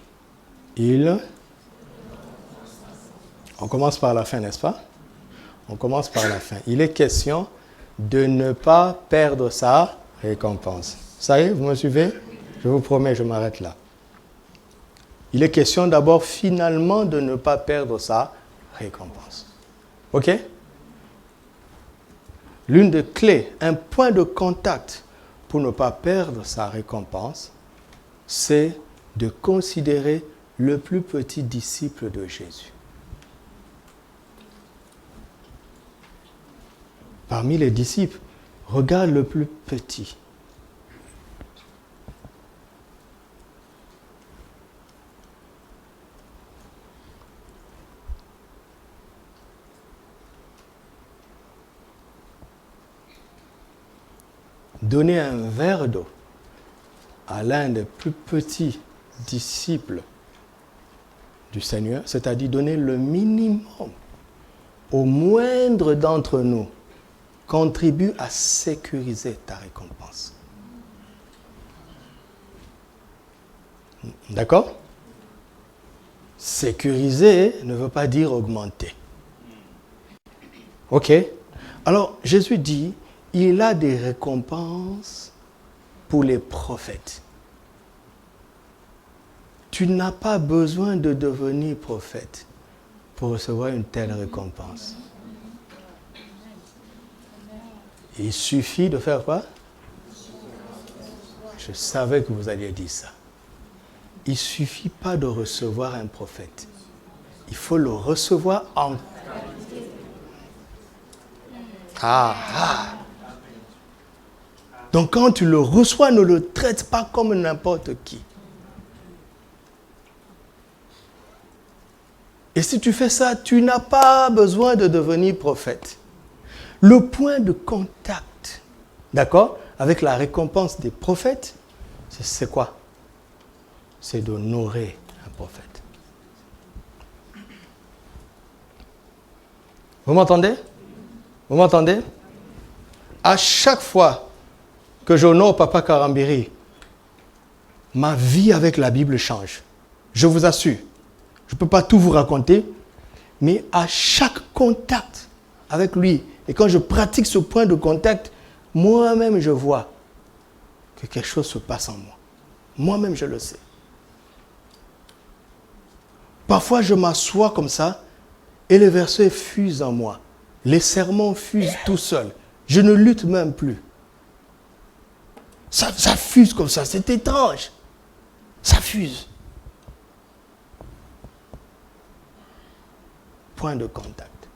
on commence par la fin, n'est-ce pas? On commence par la fin. Il est question de ne pas perdre sa récompense. Ça y est, vous me suivez? Je vous promets, je m'arrête là. Il est question d'abord finalement de ne pas perdre sa récompense. OK? L'une des clés, un point de contact pour ne pas perdre sa récompense, c'est de considérer le plus petit disciple de Jésus. Parmi les disciples, regarde le plus petit. Donner un verre d'eau à l'un des plus petits disciples du Seigneur, c'est-à-dire donner le minimum au moindre d'entre nous, contribue à sécuriser ta récompense. D'accord? Sécuriser ne veut pas dire augmenter. OK? Alors, Jésus dit, il a des récompenses pour les prophètes. Tu n'as pas besoin de devenir prophète pour recevoir une telle récompense. Il suffit de faire quoi? Je savais que vous alliez dire ça. Il ne suffit pas de recevoir un prophète. Il faut le recevoir en... Donc quand tu le reçois, ne le traite pas comme n'importe qui. Et si tu fais ça, tu n'as pas besoin de devenir prophète. Le point de contact, d'accord, avec la récompense des prophètes, c'est quoi? C'est d'honorer un prophète. Vous m'entendez? Vous m'entendez? À chaque fois que j'honore Papa Karambiri, ma vie avec la Bible change. Je vous assure. Je ne peux pas tout vous raconter, mais à chaque contact avec lui, et quand je pratique ce point de contact, moi-même je vois que quelque chose se passe en moi. Moi-même je le sais. Parfois je m'assois comme ça, et les versets fusent en moi. Les sermons fusent tout seuls. Je ne lutte même plus. Ça fuse comme ça, c'est étrange. Ça fuse. Point de contact.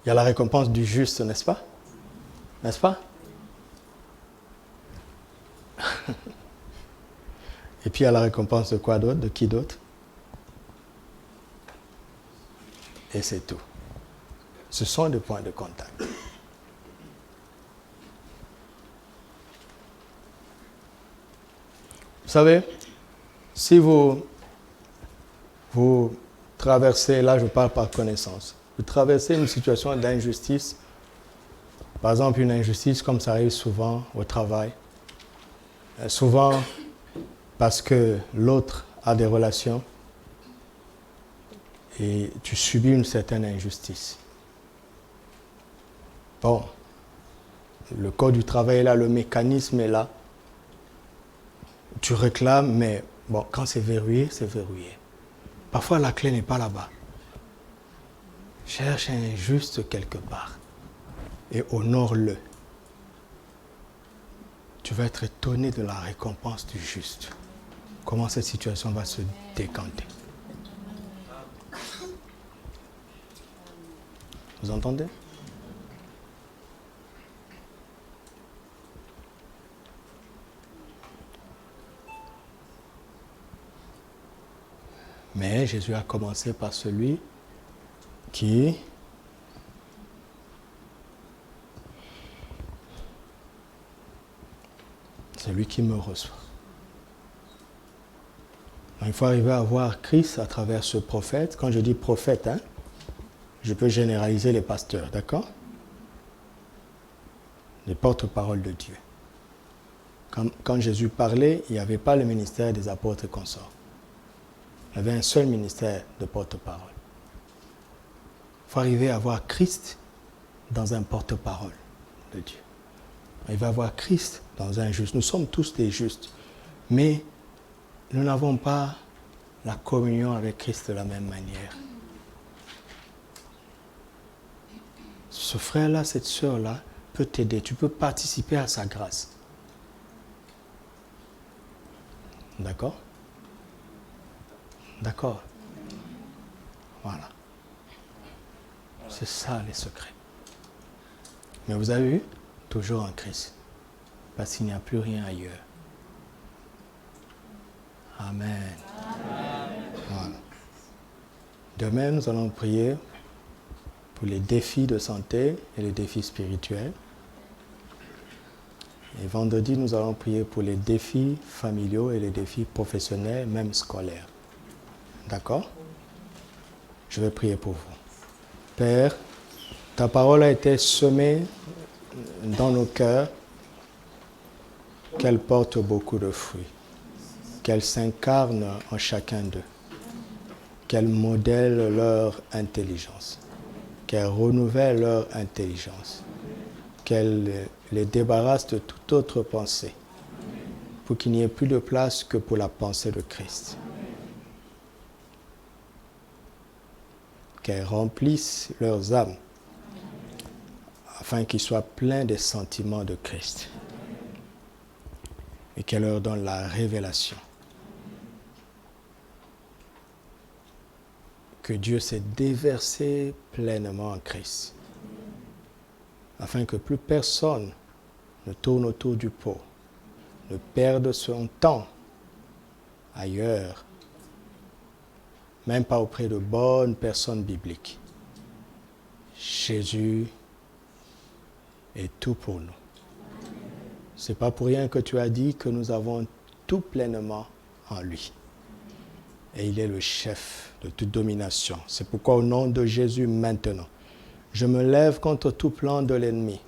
Il y a la récompense du juste, n'est-ce pas? N'est-ce pas? Et puis il y a la récompense de quoi d'autre? De qui d'autre? Et c'est tout. Ce sont des points de contact. Vous savez, si vous traversez, là je parle par connaissance, vous traversez une situation d'injustice, par exemple une injustice comme ça arrive souvent au travail, souvent parce que l'autre a des relations et tu subis une certaine injustice. Bon, le code du travail est là, le mécanisme est là. Tu réclames, mais bon, quand c'est verrouillé, c'est verrouillé. Parfois, la clé n'est pas là-bas. Cherche un juste quelque part et honore-le. Tu vas être étonné de la récompense du juste. Comment cette situation va se décanter. Vous entendez? Mais Jésus a commencé par celui qui me reçoit. Donc, il faut arriver à voir Christ à travers ce prophète. Quand je dis prophète, je peux généraliser les pasteurs, d'accord? Les porte-paroles de Dieu. Quand Jésus parlait, il n'y avait pas le ministère des apôtres et consorts. Il y avait un seul ministère de porte-parole. Il faut arriver à voir Christ dans un porte-parole de Dieu. Il va voir Christ dans un juste. Nous sommes tous des justes, mais nous n'avons pas la communion avec Christ de la même manière. Ce frère-là, cette sœur-là peut t'aider. Tu peux participer à sa grâce. D'accord? D'accord? Voilà. C'est ça les secrets. Mais vous avez vu? Toujours en Christ. Parce qu'il n'y a plus rien ailleurs. Amen. Voilà. Demain, nous allons prier pour les défis de santé et les défis spirituels. Et vendredi, nous allons prier pour les défis familiaux et les défis professionnels, même scolaires. D'accord? Je vais prier pour vous. Père, ta parole a été semée dans nos cœurs, qu'elle porte beaucoup de fruits, qu'elle s'incarne en chacun d'eux, qu'elle modèle leur intelligence, qu'elle renouvelle leur intelligence, qu'elle les débarrasse de toute autre pensée, pour qu'il n'y ait plus de place que pour la pensée de Christ. Qu'elle remplisse leurs âmes, afin qu'ils soient pleins des sentiments de Christ, et qu'elle leur donne la révélation que Dieu s'est déversé pleinement en Christ, afin que plus personne ne tourne autour du pot, ne perde son temps ailleurs, même pas auprès de bonnes personnes bibliques. Jésus est tout pour nous. Ce n'est pas pour rien que tu as dit que nous avons tout pleinement en lui. et il est le chef de toute domination. C'est pourquoi au nom de Jésus maintenant, je me lève contre tout plan de l'ennemi,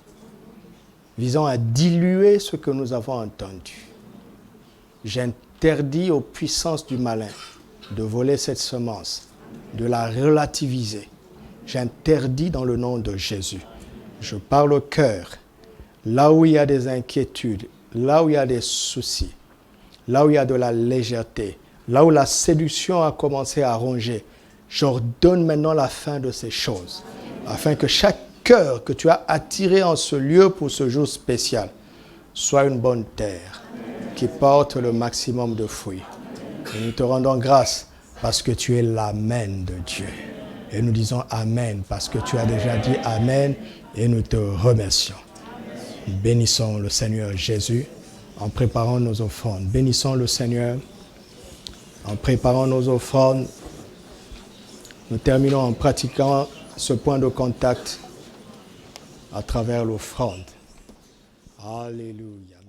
visant à diluer ce que nous avons entendu. J'interdis aux puissances du malin de voler cette semence, de la relativiser. J'interdis dans le nom de Jésus. Je parle au cœur, là où il y a des inquiétudes, là où il y a des soucis, là où il y a de la légèreté, là où la séduction a commencé à ronger. J'ordonne maintenant la fin de ces choses, afin que chaque cœur que tu as attiré en ce lieu pour ce jour spécial soit une bonne terre qui porte le maximum de fruits. Et nous te rendons grâce parce que tu es l'Amen de Dieu. Et nous disons Amen parce que tu as déjà dit Amen et nous te remercions. Bénissons le Seigneur Jésus en préparant nos offrandes. Bénissons le Seigneur en préparant nos offrandes. Nous terminons en pratiquant ce point de contact à travers l'offrande. Alléluia.